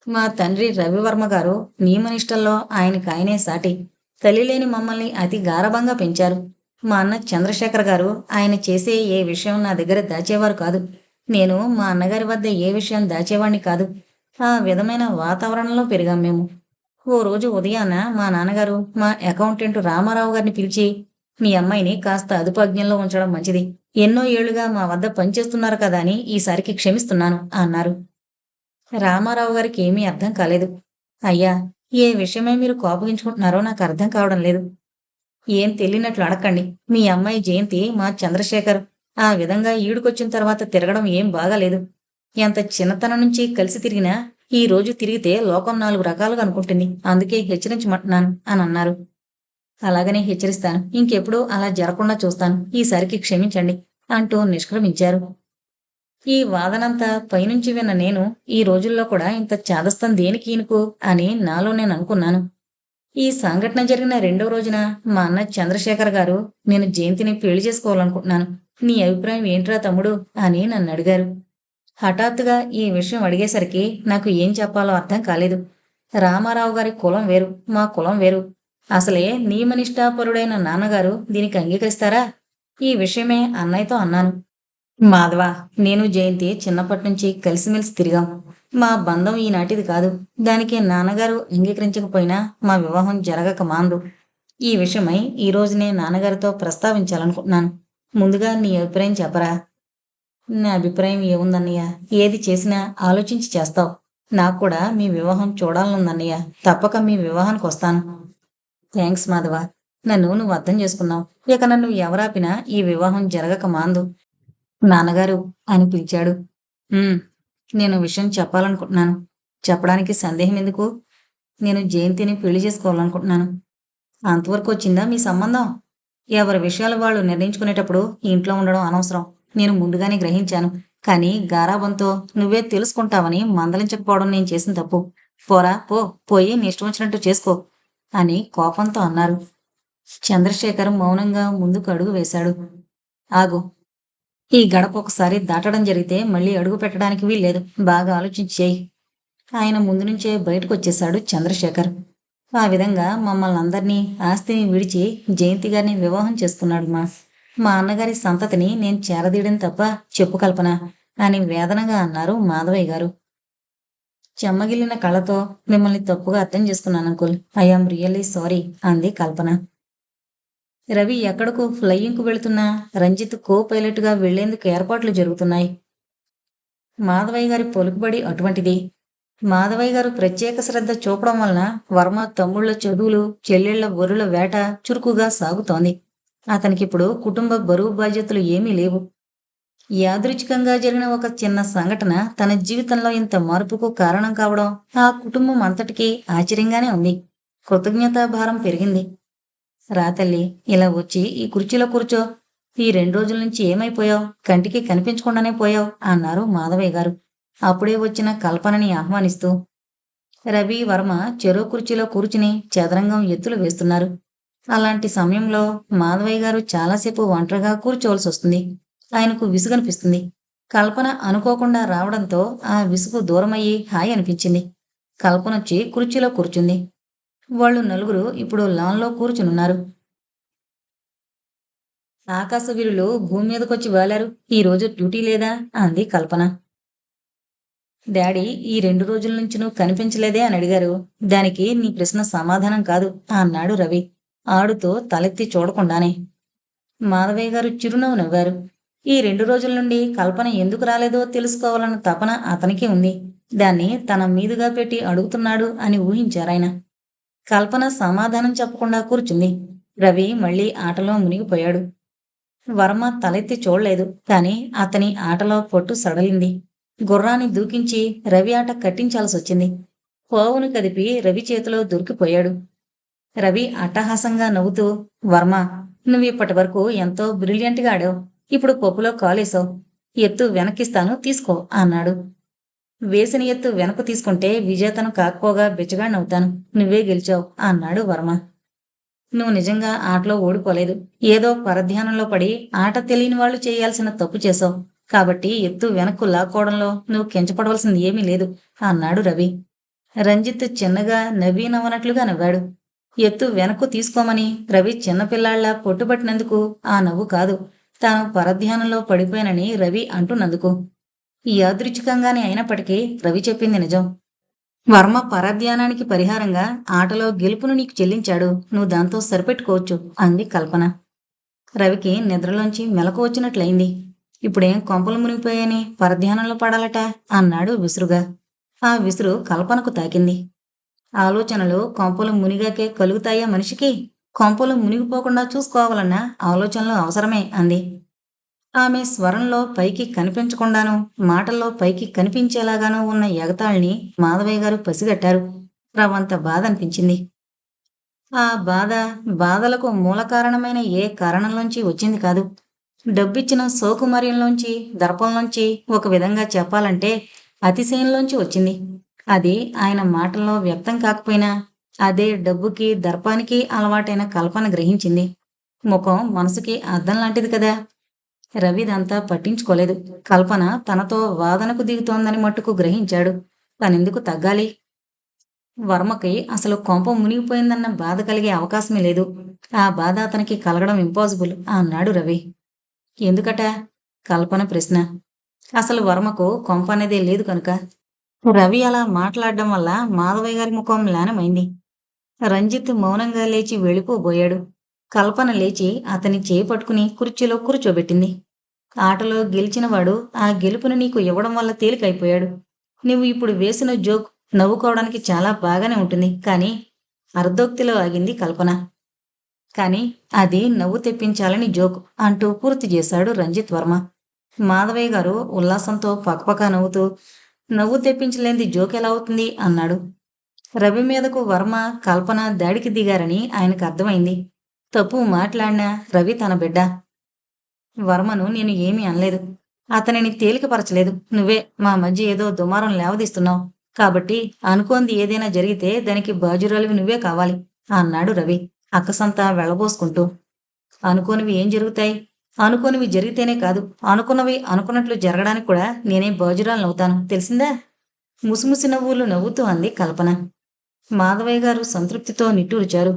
మా తండ్రి రవివర్మ గారు నియమనిష్టల్లో ఆయనకాయనే సాటి. తల్లిలేని మమ్మల్ని అతి గారాబంగా పెంచారు. మా అన్న చంద్రశేఖర్ గారు ఆయన చేసే ఏ విషయం నా దగ్గర దాచేవారు కాదు. నేను మా అన్నగారి వద్ద ఏ విషయం దాచేవాణ్ణి కాదు. ఆ విధమైన వాతావరణంలో పెరిగాం మేము. ఓ రోజు ఉదయాన మా నాన్నగారు మా అకౌంటెంట్ రామారావు గారిని పిలిచి, "మీ అమ్మాయిని కాస్త అదుపు ఆజ్ఞల్లో ఉంచడం మంచిది. ఎన్నో ఏళ్లుగా మా వద్ద పనిచేస్తున్నారు కదా అని ఈసారికి క్షమిస్తున్నాను" అన్నారు. రామారావు గారికి ఏమీ అర్థం కాలేదు. "అయ్యా, ఏ విషయమై మీరు కోపగించుకుంటున్నారో నాకు అర్థం కావడం లేదు. ఏం తెలియనట్లు అడక్కండి. మీ అమ్మాయి జయంతి మా చంద్రశేఖర్ ఆ విధంగా ఈడుకొచ్చిన తర్వాత తిరగడం ఏం బాగాలేదు. ఎంత చిన్నతనం నుంచి కలిసి తిరిగినా ఈ రోజు తిరిగితే లోకం 4 రకాలుగా అనుకుంటుంది. అందుకే హెచ్చరించమంటున్నాను" అని అన్నారు. "అలాగనే హెచ్చరిస్తాను. ఇంకెప్పుడూ అలా జరగకుండా చూస్తాను. ఈసారికి క్షమించండి" అంటూ నిష్క్రమించారు. ఈ వాదనంతా పైనుంచి విన్న నేను, ఈ రోజుల్లో కూడా ఇంత చాదస్తం దేనికి ఈనుకు అని నాలో నేను అనుకున్నాను. ఈ సంఘటన జరిగిన రెండో రోజున మా అన్న చంద్రశేఖర్ గారు, "నేను జయంతిని పెళ్లి చేసుకోవాలనుకుంటున్నాను. నీ అభిప్రాయం ఏంట్రా తమ్ముడు" అని నన్నడిగారు. హఠాత్తుగా ఈ విషయం అడిగేసరికి నాకు ఏం చెప్పాలో అర్థం కాలేదు. రామారావు గారి కులం వేరు, మా కులం వేరు. అసలే నియమనిష్ఠాపరుడైన నాన్నగారు దీనికి అంగీకరిస్తారా? ఈ విషయమే అన్నయ్యతో అన్నాను. "మాధవ, నేను జయంతి చిన్నప్పటినుంచి కలిసిమెలిసి తిరిగాం. మా బంధం ఈనాటిది కాదు. దానికి నాన్నగారు అంగీకరించకపోయినా మా వివాహం జరగక మానదు. ఈ విషయమై ఈ రోజునే నాన్నగారితో ప్రస్తావించాలనుకుంటున్నాను. ముందుగా నీ అభిప్రాయం చెప్పరా?" "నా అభిప్రాయం ఏముందన్నయ్య? ఏది చేసినా ఆలోచించి చేస్తావు. నాకు కూడా మీ వివాహం చూడాలనుందన్నయ్య. తప్పక మీ వివాహానికొస్తాను." "థాంక్స్ మాధవ. నన్ను నువ్వు అర్థం చేసుకున్నావు. ఇక నన్ను ఎవరాపినా ఈ వివాహం జరగక మానదు." "నాన్నగారు" అని పిలిచాడు. "హ్మ్. నేను విషయం చెప్పాలనుకుంటున్నాను." "చెప్పడానికి సందేహం ఎందుకు? నేను జయంతిని పెళ్లి చేసుకోవాలనుకుంటున్నాను." "అంతవరకు వచ్చిందా మీ సంబంధం?" "ఎవరి విషయాలు వాళ్ళు నిర్ణయించుకునేటప్పుడు ఇంట్లో ఉండడం అనవసరం. నేను ముందుగానే గ్రహించాను. కానీ గారాబంతో నువ్వే తెలుసుకుంటావని మందలించకపోవడం నేను చేసిన తప్పు. పోరా పో, పోయి నీ ఇష్టం వచ్చినట్టు చేసుకో" అని కోపంతో అన్నారు. చంద్రశేఖర్ మౌనంగా ముందుకు అడుగు వేశాడు. "ఆగు. ఈ గడప ఒకసారి దాటడం జరిగితే మళ్ళీ అడుగు పెట్టడానికి వీల్లేదు. బాగా ఆలోచించి చెయ్యి." ఆయన ముందు నుంచే బయటకొచ్చేశాడు చంద్రశేఖర్. ఆ విధంగా మమ్మల్నందర్నీ, ఆస్తిని విడిచి జయంతి గారిని వివాహం చేసుకున్నాడు మా అన్నగారి సంతతిని నేను చేరదీయడం తప్ప చెప్పు కల్పన అని వేదనగా అన్నారు మాధవయ్య గారు. చెమ్మగిల్లిన కళ్ళతో, "మిమ్మల్ని తప్పుగా అర్థం చేసుకున్నాను uncle. I am really sorry" అంది కల్పన. రవి ఎక్కడకు ఫ్లయింగ్‌కు వెళుతున్నా రంజిత్ కో పైలట్‌గా వెళ్లేందుకు ఏర్పాట్లు జరుగుతున్నాయి. మాధవయ్య గారి పలుకుబడి అటువంటిది. మాధవయ్య గారు ప్రత్యేక శ్రద్ధ చూపడం వలన వర్మ తమ్ముళ్ళ చదువులు, చెల్లెళ్ల వరుల వేట చురుకుగా సాగుతోంది. అతనికిప్పుడు కుటుంబ బరువు బాధ్యతలు ఏమీ లేవు. యాదృచ్ఛికంగా జరిగిన ఒక చిన్న సంఘటన తన జీవితంలో ఇంత మార్పుకు కారణం కావడం ఆ కుటుంబం అంతటికీ ఆశ్చర్యంగానే ఉంది. కృతజ్ఞతాభారం పెరిగింది. "రా తల్లి, ఇలా వచ్చి ఈ కుర్చీలో కూర్చో. ఈ 2 రోజుల నుంచి ఏమైపోయావ్? కంటికి కనిపించకుండానే పోయావ్" అన్నారు మాధవయ్య గారు అప్పుడే వచ్చిన కల్పనని ఆహ్వానిస్తూ. రవి, వర్మ చెరో కుర్చీలో కూర్చుని చదరంగం ఎత్తులు వేస్తున్నారు. అలాంటి సమయంలో మాధవయ్య గారు చాలాసేపు ఒంటరిగా కూర్చోవలసొస్తుంది. ఆయనకు విసుగనిపిస్తుంది. కల్పన అనుకోకుండా రావడంతో ఆ విసుగు దూరమయ్యి హాయి అనిపించింది. కల్పనొచ్చి కుర్చీలో కూర్చుంది. వాళ్ళు నలుగురు ఇప్పుడు లాన్‌లో కూర్చునున్నారు. "ఆకాశవీరులు భూమి మీదకొచ్చి వాలారు. ఈ రోజు డ్యూటీ లేదా?" అంది కల్పన. "డాడీ ఈ 2 రోజుల నుంచి నువ్వు కనిపించలేదే" అని అడిగారు. "దానికి నీ ప్రశ్న సమాధానం కాదు" అన్నాడు రవి ఆడుతూ తలెత్తి చూడకుండానే. మాధవయ్య గారు చిరునవ్వు నవ్వారు. ఈ 2 రోజుల నుండి కల్పన ఎందుకు రాలేదో తెలుసుకోవాలన్న తపన అతనికి ఉంది. దాన్ని తన మీదుగా పెట్టి అడుగుతున్నాడు అని ఊహించారాయన. కల్పన సమాధానం చెప్పకుండా కూర్చుంది. రవి మళ్ళీ ఆటలో మునిగిపోయాడు. వర్మ తలెత్తి చూడలేదు. కాని అతని ఆటలో పట్టు సడలింది. గుర్రాన్ని దూకించి రవి ఆట కట్టించాల్సొచ్చింది. పోవును కదిపి రవి చేతిలో దొరికిపోయాడు. రవి అట్టహాసంగా నవ్వుతూ, "వర్మ, నువ్విప్పటి వరకు ఎంతో బ్రిలియంట్‌గా ఆడావు. ఇప్పుడు పప్పులో కాలేశావు. ఎత్తు వెనక్కిస్తాను తీసుకో" అన్నాడు. "వేసిన ఎత్తు వెనక్కు తీసుకుంటే విజేతను కాకపోగా బిచ్చగాడినవుతాను. నువ్వే గెలిచావు" అన్నాడు వర్మ. "నువ్వు నిజంగా ఆటలో ఓడిపోలేదు. ఏదో పరధ్యానంలో పడి ఆట తెలియని వాళ్ళు చేయాల్సిన తప్పు చేశావు. కాబట్టి ఎత్తు వెనక్కు లాక్కోవడంలో నువ్వు కించపడవలసింది ఏమీ లేదు" అన్నాడు రవి. రంజిత్ చిన్నగా నవ్వినవ్వనట్లుగా నవ్వాడు. ఎత్తు వెనక్కు తీసుకోమని రవి చిన్నపిల్లాళ్లా పొట్టుబట్టినందుకు ఆ నవ్వు కాదు, తాను పరధ్యానంలో పడిపోయానని రవి అంటున్నందుకు. యాదృచ్ఛికంగానే అయినప్పటికీ రవి చెప్పింది నిజం. వర్మ పరధ్యానానికి పరిహారంగా ఆటలో గెలుపును నీకు చెల్లించాడు, నువ్వు దాంతో సరిపెట్టుకోవచ్చు అంది కల్పన. రవికి నిద్రలోంచి మెలకు వచ్చినట్లయింది. ఇప్పుడేం కొంపలు మునిగిపోయాని పరధ్యానంలో పడాలట అన్నాడు విసురుగా. ఆ విసురు కల్పనకు తాకింది. ఆలోచనలు కొంపలు మునిగాకే కలుగుతాయా మనిషికి? కొంపలు మునిగిపోకుండా చూసుకోవాలన్న ఆలోచనలు అవసరమే అంది. ఆమె స్వరంలో పైకి కనిపించకుండానూ, మాటల్లో పైకి కనిపించేలాగానూ ఉన్న ఎగతాళిని మాధవయ్య గారు పసిగట్టారు. రవంత బాధ అనిపించింది. ఆ బాధ, బాధలకు మూల కారణమైన ఏ కారణంలోంచి వచ్చింది కాదు. డబ్బిచ్చిన సౌకుమార్యంలోంచి, దర్పంలోంచి, ఒక విధంగా చెప్పాలంటే అతిశయంలోంచి వచ్చింది. అది ఆయన మాటల్లో వ్యక్తం కాకపోయినా అదే డబ్బుకి, దర్పానికి అలవాటైన కల్పన గ్రహించింది. ముఖం మనసుకి అద్దం లాంటిది కదా. రవిదంతా పట్టించుకోలేదు. కల్పన తనతో వాదనకు దిగుతోందని మట్టుకు గ్రహించాడు. తనెందుకు తగ్గాలి? వర్మకి అసలు కొంప మునిగిపోయిందన్న బాధ కలిగే అవకాశమే లేదు. ఆ బాధ అతనికి కలగడం ఇంపాసిబుల్ అన్నాడు రవి. ఎందుకట? కల్పన ప్రశ్న. అసలు వర్మకు కొంప అనేదే లేదు కనుక. రవి అలా మాట్లాడడం వల్ల మాధవయ్య గారి ముఖం మ్లానమైంది. రంజిత్ మౌనంగా లేచి వెళ్ళిపోబోయాడు. కల్పన లేచి అతని చేయి పట్టుకుని కుర్చీలో కూర్చోబెట్టింది. ఆటలో గెలిచినవాడు ఆ గెలుపును నీకు ఇవ్వడం వల్ల తేలికైపోయాడు. నువ్వు ఇప్పుడు వేసిన జోక్ నవ్వుకోవడానికి చాలా బాగానే ఉంటుంది, కానీ అర్ధోక్తిలో ఆగింది కల్పన. కానీ అది నవ్వు తెప్పించాలని జోక్ అంటూ పూర్తి చేశాడు రంజిత్ వర్మ. మాధవయ్య గారు ఉల్లాసంతో పకపక నవ్వుతూ, నవ్వు తెప్పించలేనిది జోక్ ఎలా అవుతుంది అన్నాడు. రవి మీదకు వర్మ, కల్పన దాడికి దిగారని ఆయనకు అర్థమైంది. తప్పు మాట్లాడినా రవి తన బిడ్డ. వర్మను నేను ఏమీ అనలేదు. అతనిని తేలికపరచలేదు. నువ్వే మా మధ్య ఏదో దుమారం లేవదీస్తున్నావు. కాబట్టి అనుకోంది ఏదైనా జరిగితే దానికి బాజురాలివి నువ్వే కావాలి అన్నాడు రవి అక్కసంతా వెళ్ళబోసుకుంటూ. అనుకోనివి ఏం జరుగుతాయి? అనుకోనివి జరిగితేనే కాదు, అనుకున్నవి అనుకున్నట్లు జరగడానికి కూడా నేనే బాజురాలనవుతాను, తెలిసిందా? ముసిముసి నవ్వులు నవ్వుతూ అంది కల్పన. మాధవయ్య గారు సంతృప్తితో నిట్టూర్చారు.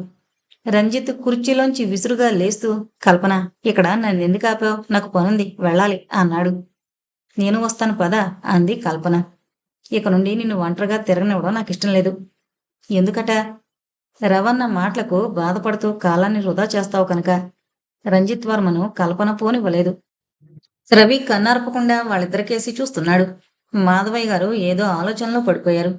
రంజిత్ కుర్చీలోంచి విసురుగా లేస్తూ, కల్పన, ఇక్కడ నన్నెందుకు ఆపావు? నాకు పనుంది, వెళ్ళాలి అన్నాడు. నేను వస్తాను పదా అంది కల్పన. ఇక నుండి నిన్ను ఒంటరిగా తిరగనివ్వడం నాకు ఇష్టం లేదు. ఎందుకట? రవన్న మాటలకు బాధపడుతూ కాలాన్ని వృధా చేస్తావు కనుక. రంజిత్ వర్మను కల్పన పోనివ్వలేదు. రవి కన్నార్పకుండా వాళ్ళిద్దరికేసి చూస్తున్నాడు. మాధవయ్య గారు ఏదో ఆలోచనలో పడిపోయారు.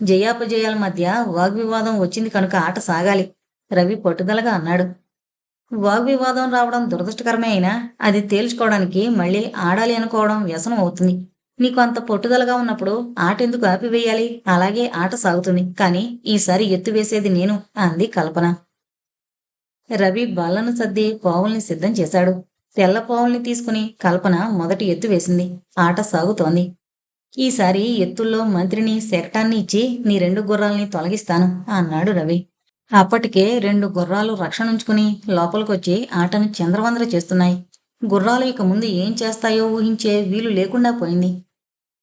జయాపజయాల మధ్య వాగ్వివాదం వచ్చింది కనుక ఆట సాగాలి, రవి పట్టుదలగా అన్నాడు. వాగ్వివాదం రావడం దురదృష్టకరమే అయినా అది తేల్చుకోవడానికి మళ్ళీ ఆడాలి అనుకోవడం వ్యసనం అవుతుంది. నీకు అంత పట్టుదలగా ఉన్నప్పుడు ఆటెందుకు ఆపివేయాలి? అలాగే ఆట సాగుతుంది. కానీ ఈసారి ఎత్తు వేసేది నేను అంది కల్పన. రవి బల్లను సర్ది పావుల్ని సిద్ధం చేశాడు. తెల్ల పావుల్ని తీసుకుని కల్పన మొదటి ఎత్తు వేసింది. ఆట సాగుతోంది. ఈసారి ఎత్తుల్లో మంత్రిని శకటాన్ని ఇచ్చి నీ 2 గుర్రాల్ని తొలగిస్తాను అన్నాడు రవి. అప్పటికే 2 గుర్రాలు రక్షణుంచుకుని లోపలికొచ్చి ఆటను చంద్రవందర చేస్తున్నాయి. గుర్రాలు ఇక ముందు ఏం చేస్తాయో ఊహించే వీలు లేకుండా పోయింది.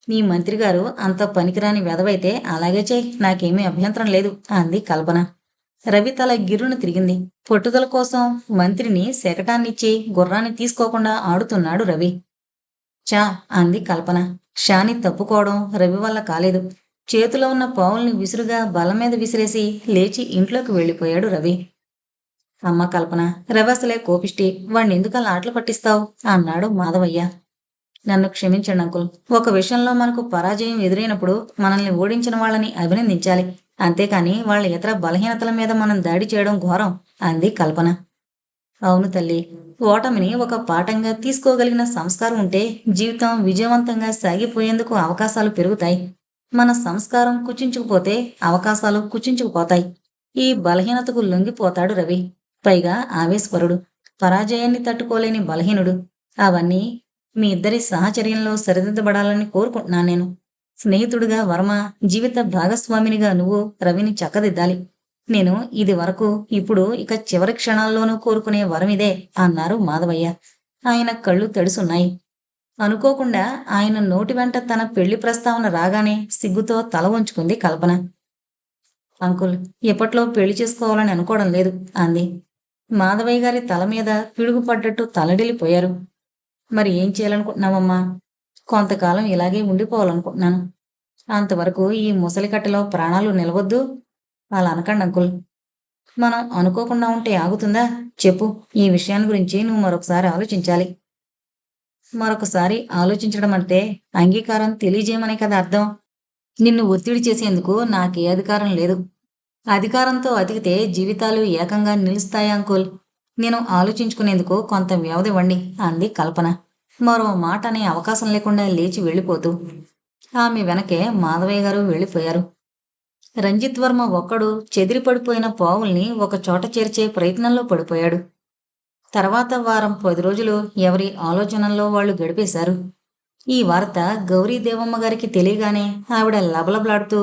నీ మంత్రిగారు అంత పనికిరాని వెధవైతే అలాగే చేయి, నాకేమీ అభ్యంతరం లేదు అంది కల్పన. రవి తల గిర్రును తిరిగింది. పట్టుదల కోసం మంత్రిని శకటాన్నిచ్చి గుర్రాన్ని తీసుకోకుండా ఆడుతున్నాడు రవి. చా అంది కల్పన. క్షాని తప్పుకోవడం రవి వల్ల కాలేదు. చేతిలో ఉన్న పావుల్ని విసురుగా బల్ల మీద విసిరేసి లేచి ఇంట్లోకి వెళ్ళిపోయాడు రవి. అమ్మ కల్పన, రవి అసలే కోపిష్టి, వాణ్ణి ఎందుకలా ఆటలు పట్టిస్తావు అన్నాడు మాధవయ్య. నన్ను క్షమించండి అంకుల్. ఒక విషయంలో మనకు పరాజయం ఎదురైనప్పుడు మనల్ని ఓడించిన వాళ్ళని అభినందించాలి, అంతేకాని వాళ్ళ ఇతర బలహీనతల మీద మనం దాడి చేయడం ఘోరం అంది కల్పన. అవును తల్లి, ఓటమిని ఒక పాఠంగా తీసుకోగలిగిన సంస్కారం ఉంటే జీవితం విజయవంతంగా సాగిపోయేందుకు అవకాశాలు పెరుగుతాయి. మన సంస్కారం కుచించుకుపోతే అవకాశాలు కుచించుకుపోతాయి. ఈ బలహీనతకు లొంగిపోతాడు రవి. పైగా ఆవేశపరుడు, పరాజయాన్ని తట్టుకోలేని బలహీనుడు. అవన్నీ మీ ఇద్దరి సహచర్యంలో సరిదిద్దబడాలని కోరుకుంటున్నాను నేను. స్నేహితుడిగా వర్మ, జీవిత భాగస్వామినిగా నువ్వు రవిని చక్కదిద్దాలి. నేను ఇది వరకు, ఇప్పుడు, ఇక చివరి క్షణాల్లోనూ కోరుకునే వరం ఇదే అన్నారు మాధవయ్య. ఆయన కళ్ళు తడుసున్నాయి. అనుకోకుండా ఆయన నోటి వెంట తన పెళ్లి ప్రస్తావన రాగానే సిగ్గుతో తల వంచుకుంది కల్పన. అంకుల్, ఇప్పట్లో పెళ్లి చేసుకోవాలని అనుకోవడం లేదు అంది. మాధవయ్య గారి తల మీద పిడుగు పడ్డట్టు తలడిల్లిపోయారు. మరి ఏం చేయాలనుకుంటున్నావమ్మా? కొంతకాలం ఇలాగే ఉండిపోవాలనుకుంటున్నాను. అంతవరకు ఈ ముసలికట్టెలో ప్రాణాలు నిలవద్దు. అలా అనకండి అంకుల్. మనం అనుకోకుండా ఉంటే ఆగుతుందా? చెప్పు. ఈ విషయాన్ని గురించి నువ్వు మరొకసారి ఆలోచించాలి. మరొకసారి ఆలోచించడం అంటే అంగీకారం తెలియజేయమనే కదా అర్థం. నిన్ను ఒత్తిడి చేసేందుకు నాకే అధికారం లేదు. అధికారంతో అతికితే జీవితాలు ఏకంగా నిలుస్తాయి అంకుల్. నేను ఆలోచించుకునేందుకు కొంత వ్యవధివ్వండి అంది కల్పన. మరో మాట అనే అవకాశం లేకుండా లేచి వెళ్ళిపోతూ. ఆమె వెనకే మాధవయ్య గారు వెళ్ళిపోయారు. రంజిత్ వర్మ ఒక్కడు చెదిరి పడిపోయిన పావుల్ని ఒకచోట చేర్చే ప్రయత్నంలో పడిపోయాడు. తర్వాత వారం 10 రోజులు ఎవరి ఆలోచనల్లో వాళ్ళు గడిపేశారు. ఈ వార్త గౌరీ దేవమ్మ గారికి తెలియగానే ఆవిడ లబలబలాడుతూ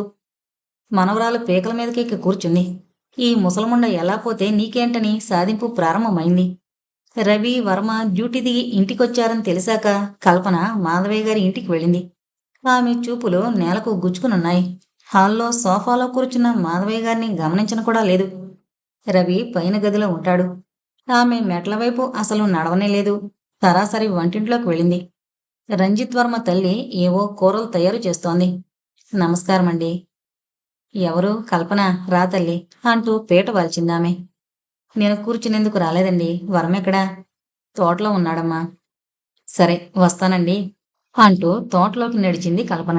మనవరాలు పీకల మీదకెక్కి కూర్చుంది. ఈ ముసలముండ ఎలా పోతే నీకేంటని సాధింపు ప్రారంభమైంది. రవి, వర్మ డ్యూటీ దిగి ఇంటికొచ్చారని తెలిసాక కల్పన మాధవయ్య గారి ఇంటికి వెళ్ళింది. ఆమె చూపులు నేలకు గుచ్చుకునున్నాయి. హాల్లో సోఫాలో కూర్చున్న మాధవయ్య గారిని గమనించను కూడా లేదు. రవి పైన గదిలో ఉంటాడు. ఆమె మెట్ల వైపు అసలు నడవనే లేదు. సరాసరి వంటింట్లోకి వెళ్ళింది. రంజిత్ వర్మ తల్లి ఏవో కూరలు తయారు చేస్తోంది. నమస్కారమండి. ఎవరు? కల్పన. రా తల్లి అంటూ పీట వాల్చిందామె. నేను కూర్చునేందుకు రాలేదండి. వర్మెక్కడా? తోటలో ఉన్నాడమ్మా. సరే, వస్తానండి అంటూ తోటలోకి నడిచింది కల్పన.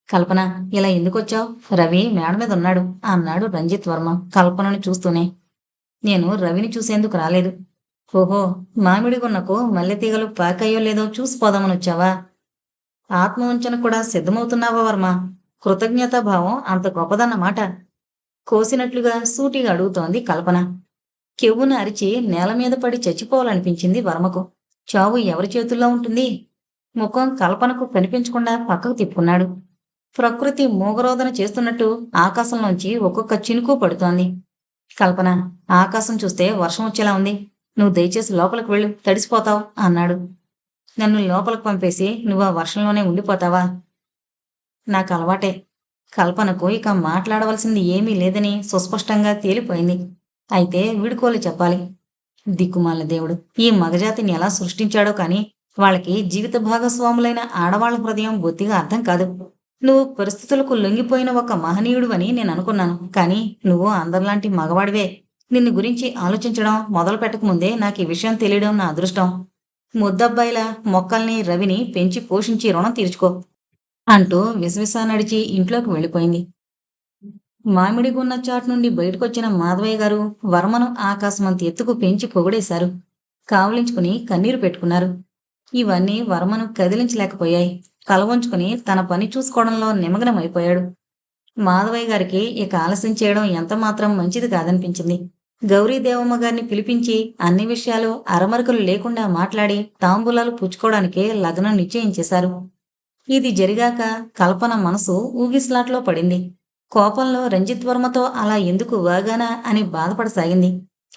కల్పన, ఇలా ఎందుకొచ్చావు? రవి మేడ మీద ఉన్నాడు అన్నాడు రంజిత్ వర్మ కల్పనను చూస్తూనే. నేను రవిని చూసేందుకు రాలేదు. ఓహో, మామిడి గున్నకు మల్లెతీగలు పాకాయో లేదో చూసిపోదామని వచ్చావా? ఆత్మవంచన కూడా సిద్ధమవుతున్నావా వర్మ? కృతజ్ఞతాభావం అంత గొప్పదన్నమాట. కోసినట్లుగా సూటిగా అడుగుతోంది కల్పన. కెవ్వున అరిచి నేల మీద పడి చచ్చిపోవాలనిపించింది వర్మకు. చావు ఎవరి చేతుల్లో ఉంటుంది? ముఖం కల్పనకు కనిపించకుండా పక్కకు తిప్పుకున్నాడు. ప్రకృతి మూగరోధన చేస్తున్నట్టు ఆకాశంలోంచి ఒక్కొక్క చినుకు పడుతోంది. కల్పన, ఆకాశం చూస్తే వర్షం వచ్చేలా ఉంది. నువ్వు దయచేసి లోపలికి వెళ్ళు, తడిసిపోతావు అన్నాడు. నన్ను లోపలికి పంపేసి నువ్వు ఆ వర్షంలోనే ఉండిపోతావా? నాకు అలవాటే. కల్పనకు ఇక మాట్లాడవలసింది ఏమీ లేదని సుస్పష్టంగా తేలిపోయింది. అయితే వీడుకోలు చెప్పాలి. దిక్కుమాలిన దేవుడు ఈ మగజాతిని ఎలా సృష్టించాడో కాని వాళ్ళకి జీవిత భాగస్వాములైన ఆడవాళ్ల హృదయం బొత్తిగా అర్థం కాదు. నువ్వు పరిస్థితులకు లొంగిపోయిన ఒక మహనీయుడివని నేను అనుకున్నాను. కానీ నువ్వు అందరిలాంటి మగవాడివే. నిన్ను గురించి ఆలోచించడం మొదలు పెట్టకముందే నాకు ఈ విషయం తెలియడం నా అదృష్టం. ముద్దబ్బాయిల మొక్కల్ని రవిని పెంచి పోషించి రుణం తీర్చుకో అంటూ విసవిసా నడిచి ఇంట్లోకి వెళ్ళిపోయింది. మామిడి గున్న చాటు నుండి బయటకొచ్చిన మాధవయ్య గారు వర్మను ఆకాశమంత ఎత్తుకు పెంచి పొగిడేశారు. కావలించుకుని కన్నీరు పెట్టుకున్నారు. ఇవన్నీ వర్మను కదిలించలేకపోయాయి. తలవంచుకుని తన పని చూసుకోవడంలో నిమగ్నమైపోయాడు. మాధవయ్య గారికి ఇక ఆలస్యం చేయడం ఎంతమాత్రం మంచిది కాదనిపించింది. గౌరీదేవమ్మ గారిని పిలిపించి అన్ని విషయాలు అరమరికలు లేకుండా మాట్లాడి తాంబూలాలు పుచ్చుకోవడానికే లగ్నం నిశ్చయించేశారు. ఇది జరిగాక కల్పన మనసు ఊగిస్లాట్లో పడింది. కోపంలో రంజిత్ వర్మతో అలా ఎందుకు వాగానా అని బాధపడసాగింది.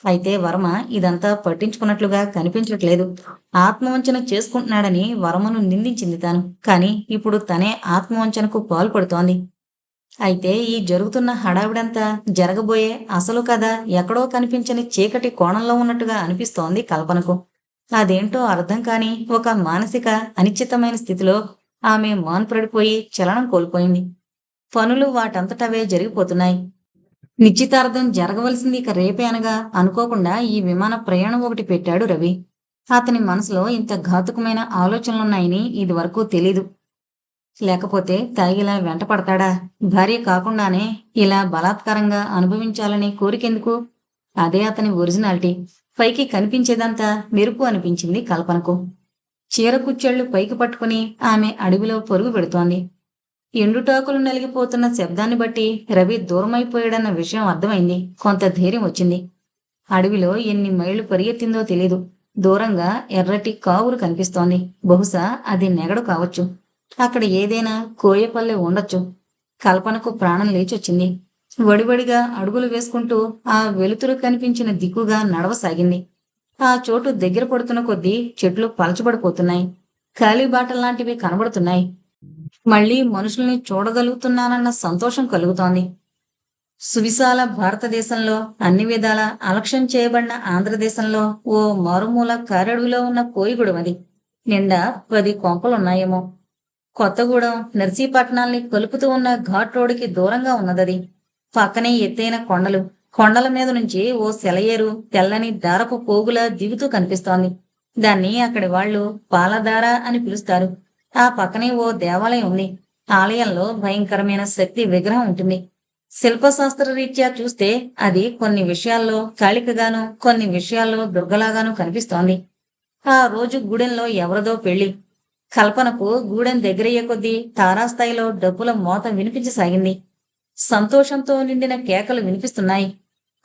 అయితే వర్మ ఇదంతా పట్టించుకున్నట్లుగా కనిపించట్లేదు. ఆత్మవంచన చేసుకుంటున్నాడని వర్మను నిందించింది తాను. కాని ఇప్పుడు తనే ఆత్మవంచనకు పాల్పడుతోంది. అయితే ఈ జరుగుతున్న హడావిడంతా జరగబోయే అసలు కథ ఎక్కడో కనిపించని చీకటి కోణంలో ఉన్నట్టుగా అనిపిస్తోంది కల్పనకు. అదేంటో అర్థం కాని ఒక మానసిక అనిశ్చితమైన స్థితిలో ఆమె మాన్పడిపోయి చలనం కోల్పోయింది. పనులు వాటంతటవే జరిగిపోతున్నాయి. నిశ్చితార్థం జరగవలసింది ఇక రేపే అనగా అనుకోకుండా ఈ విమాన ప్రయాణం ఒకటి పెట్టాడు రవి. అతని మనసులో ఇంత ఘాతుకమైన ఆలోచనలున్నాయని ఇదివరకు తెలీదు. లేకపోతే తాగిలా వెంట పడతాడా? భార్య కాకుండానే ఇలా బలాత్కారంగా అనుభవించాలనే కోరికెందుకు? అదే అతని ఒరిజినాలిటీ. పైకి కనిపించేదంతా మెరుపు అనిపించింది కల్పనకు. చీర కుచ్చెళ్లు పైకి పట్టుకుని ఆమె అడవిలో పరుగు పెడుతోంది. ఎండుటాకులు నలిగిపోతున్న శబ్దాన్ని బట్టి రవి దూరమైపోయాడన్న విషయం అర్థమైంది. కొంత ధైర్యం వచ్చింది. అడవిలో ఎన్ని మైళ్లు పరిగెత్తిందో తెలీదు. దూరంగా ఎర్రటి కావురు కనిపిస్తోంది. బహుశా అది నెగడు కావచ్చు. అక్కడ ఏదైనా కోయపల్లె ఉండొచ్చు. కల్పనకు ప్రాణం లేచొచ్చింది. వడివడిగా అడుగులు వేసుకుంటూ ఆ వెలుతురు కనిపించిన దిక్కుగా నడవసాగింది. ఆ చోటు దగ్గర పడుతున్న కొద్దీ చెట్లు పలచబడిపోతున్నాయి. కాలిబాటల్లాంటివి కనబడుతున్నాయి. మళ్లీ మనుషుల్ని చూడగలుగుతున్నానన్న సంతోషం కలుగుతోంది. సువిశాల భారతదేశంలో అన్ని విధాల అలక్ష్యం చేయబడిన ఆంధ్రదేశంలో ఓ మారుమూల కారడుగులో ఉన్న కోయిగూడెం. నిండా 10 కొంపలున్నాయేమో. కొత్తగూడెం, నర్సీపట్నాల్ని కలుపుతూ ఉన్న ఘాట్ రోడ్డుకి దూరంగా ఉన్నదది. పక్కనే ఎత్తైన కొండలు. కొండల మీద నుంచి ఓ సెలయేరు తెల్లని దారపు పోగులా దిగుతూ కనిపిస్తోంది. దాన్ని అక్కడి వాళ్ళు పాలధార అని పిలుస్తారు. ఆ పక్కనే ఓ దేవాలయం ఉంది. ఆలయంలో భయంకరమైన శక్తి విగ్రహం ఉంటుంది. శిల్పశాస్త్ర రీత్యా చూస్తే అది కొన్ని విషయాల్లో కాళికగాను, కొన్ని విషయాల్లో దుర్గలాగాను కనిపిస్తోంది. ఆ రోజు గూడెంలో ఎవరిదో పెళ్లి. కల్పనకు గూడెం దగ్గరయ్యే కొద్దీ తారాస్థాయిలో డప్పుల మోత వినిపించసాగింది. సంతోషంతో నిండిన కేకలు వినిపిస్తున్నాయి.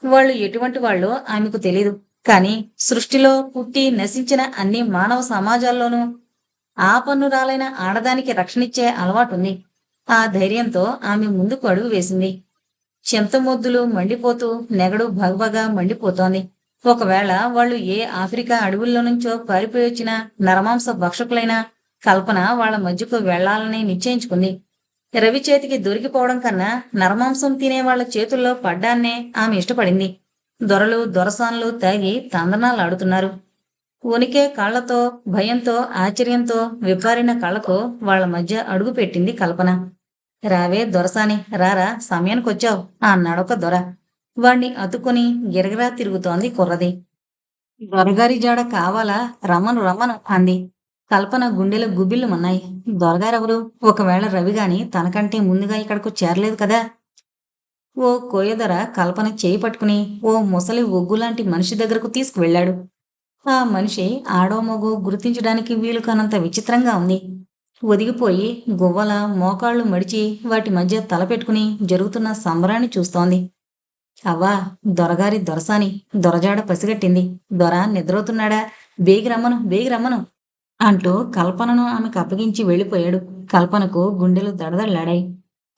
వాళ్ళు ఎటువంటి వాళ్ళో ఆమెకు తెలీదు. కాని సృష్టిలో పుట్టి నశించిన అన్ని మానవ సమాజాల్లోనూ ఆపన్నురాలైన ఆడదానికి రక్షణిచ్చే అలవాటుంది. ఆ ధైర్యంతో ఆమె ముందుకు అడుగు వేసింది. చింతమొద్దులు మండిపోతూ నెగడు భగభగా మండిపోతోంది. ఒకవేళ వాళ్ళు ఏ ఆఫ్రికా అడవుల్లో నుంచో పారిపోయొచ్చిన నరమాంస భక్షకులైన కల్పన వాళ్ళ మధ్యకు వెళ్లాలని నిశ్చయించుకుంది. రవి చేతికి దొరికిపోవడం కన్నా నరమాంసం తినే వాళ్ళ చేతుల్లో పడ్డాన్నే ఆమె ఇష్టపడింది. దొరలు దొరసాన్లు తాగి తందనాలాడుతున్నారు. వణికే కాళ్లతో, భయంతో, ఆశ్చర్యంతో విప్పారిన కళ్ళతో వాళ్ళ మధ్య అడుగుపెట్టింది కల్పన. రావే దొరసాని, రారా, సమయానికొచ్చావు అన్నాడొక దొర. వాణ్ణి అతుకుని గిరగిరా తిరుగుతోంది కుర్రది. దొరగారి జాడ కావాలా? రమ్మను రమ్మను అంది. కల్పన గుండెలు గుబిల్లుమన్నాయి. దొరగారెవరు? ఒకవేళ రవిగాని తనకంటే ముందుగా ఇక్కడకు చేరలేదు కదా. ఓ కోయదొర కల్పన చేయి పట్టుకుని ఓ ముసలి ఒగ్గులాంటి మనిషి దగ్గరకు తీసుకువెళ్ళాడు. ఆ మనిషి ఆడో మగో గుర్తించడానికి వీలు కానంత విచిత్రంగా ఉంది. ఒదిగిపోయి గువ్వల మోకాళ్లు మడిచి వాటి మధ్య తలపెట్టుకుని జరుగుతున్న సంబరాన్ని చూస్తోంది. అవ్వా, దొరగారి దొరసాని, దొరజాడ పసిగట్టింది. దొర నిద్రవుతున్నాడా? బేగిరమ్మను బేగిరమ్మను అంటూ కల్పనను ఆమెకు అప్పగించి వెళ్ళిపోయాడు. కల్పనకు గుండెలు దడదళ్లాడాయి.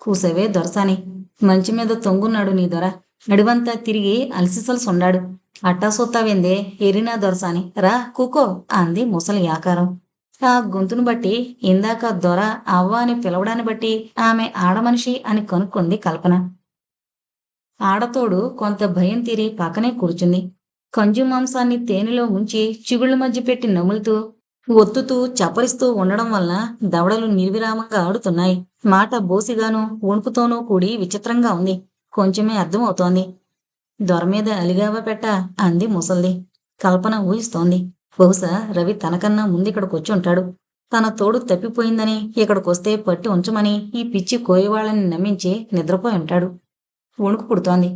కూసవే దొరసాని, మంచి మీద తొంగున్నాడు నీ దొర. అడివంతా తిరిగి అలసిసలసుండాడు. అట్టా సూత్తావేందే ఎరినా దొరసాని, రా కూకో అంది ముసలి ఆకారం. ఆ గొంతును బట్టి, ఇందాక దొర అవ్వ అని పిలవడాన్ని బట్టి ఆమె ఆడమనిషి అని కనుక్కుంది కల్పన. ఆడతోడు కొంత భయం తీరి పక్కనే కూర్చుంది. కంజు మాంసాన్ని తేనెలో ముంచి చిగుళ్ళ మధ్య పెట్టి నములుతూ ఒత్తుతూ చప్పరిస్తూ ఉండడం వలన దవడలు నిర్విరామంగా ఆడుతున్నాయి. మాట బోసిగాను వణుకుతోనూ కూడి విచిత్రంగా ఉంది. కొంచెమే అర్థమవుతోంది. దొరమీద అలిగావా పెట్ట అంది ముసల్ది. కల్పన ఊహిస్తోంది. బహుశా రవి తనకన్నా ముందిక్కడికొచ్చుంటాడు. తన తోడు తప్పిపోయిందని ఇక్కడికొస్తే పట్టి ఉంచమని ఈ పిచ్చి కోయవాళ్ళని నమ్మించి నిద్రపోయి ఉంటాడు. వణుకు పుడుతోంది.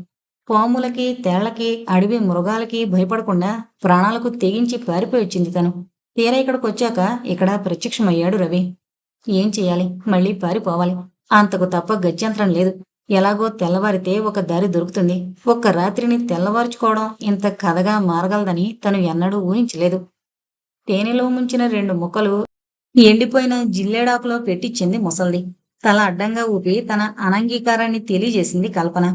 పాములకి, తేళ్లకి, అడవి మృగాలకి భయపడకుండా ప్రాణాలకు తెగించి పారిపోయొచ్చింది తను. తీరా ఇక్కడికొచ్చాక ఇక్కడ ప్రత్యక్షమయ్యాడు రవి. ఏం చెయ్యాలి? మళ్ళీ పారిపోవాలి. అంతకు తప్ప గత్యంతరం లేదు. ఎలాగో తెల్లవారితే ఒక దారి దొరుకుతుంది. ఒక్క రాత్రిని తెల్లవార్చుకోవడం ఇంత కథగా మారగలదని తను ఎన్నడూ ఊహించలేదు. తేనెలో ముంచిన 2 ముక్కలు ఎండిపోయిన జిల్లేడాకులో పెట్టించింది ముసల్ది. తల అడ్డంగా ఊపి తన అనంగీకారాన్ని తెలియజేసింది కల్పన.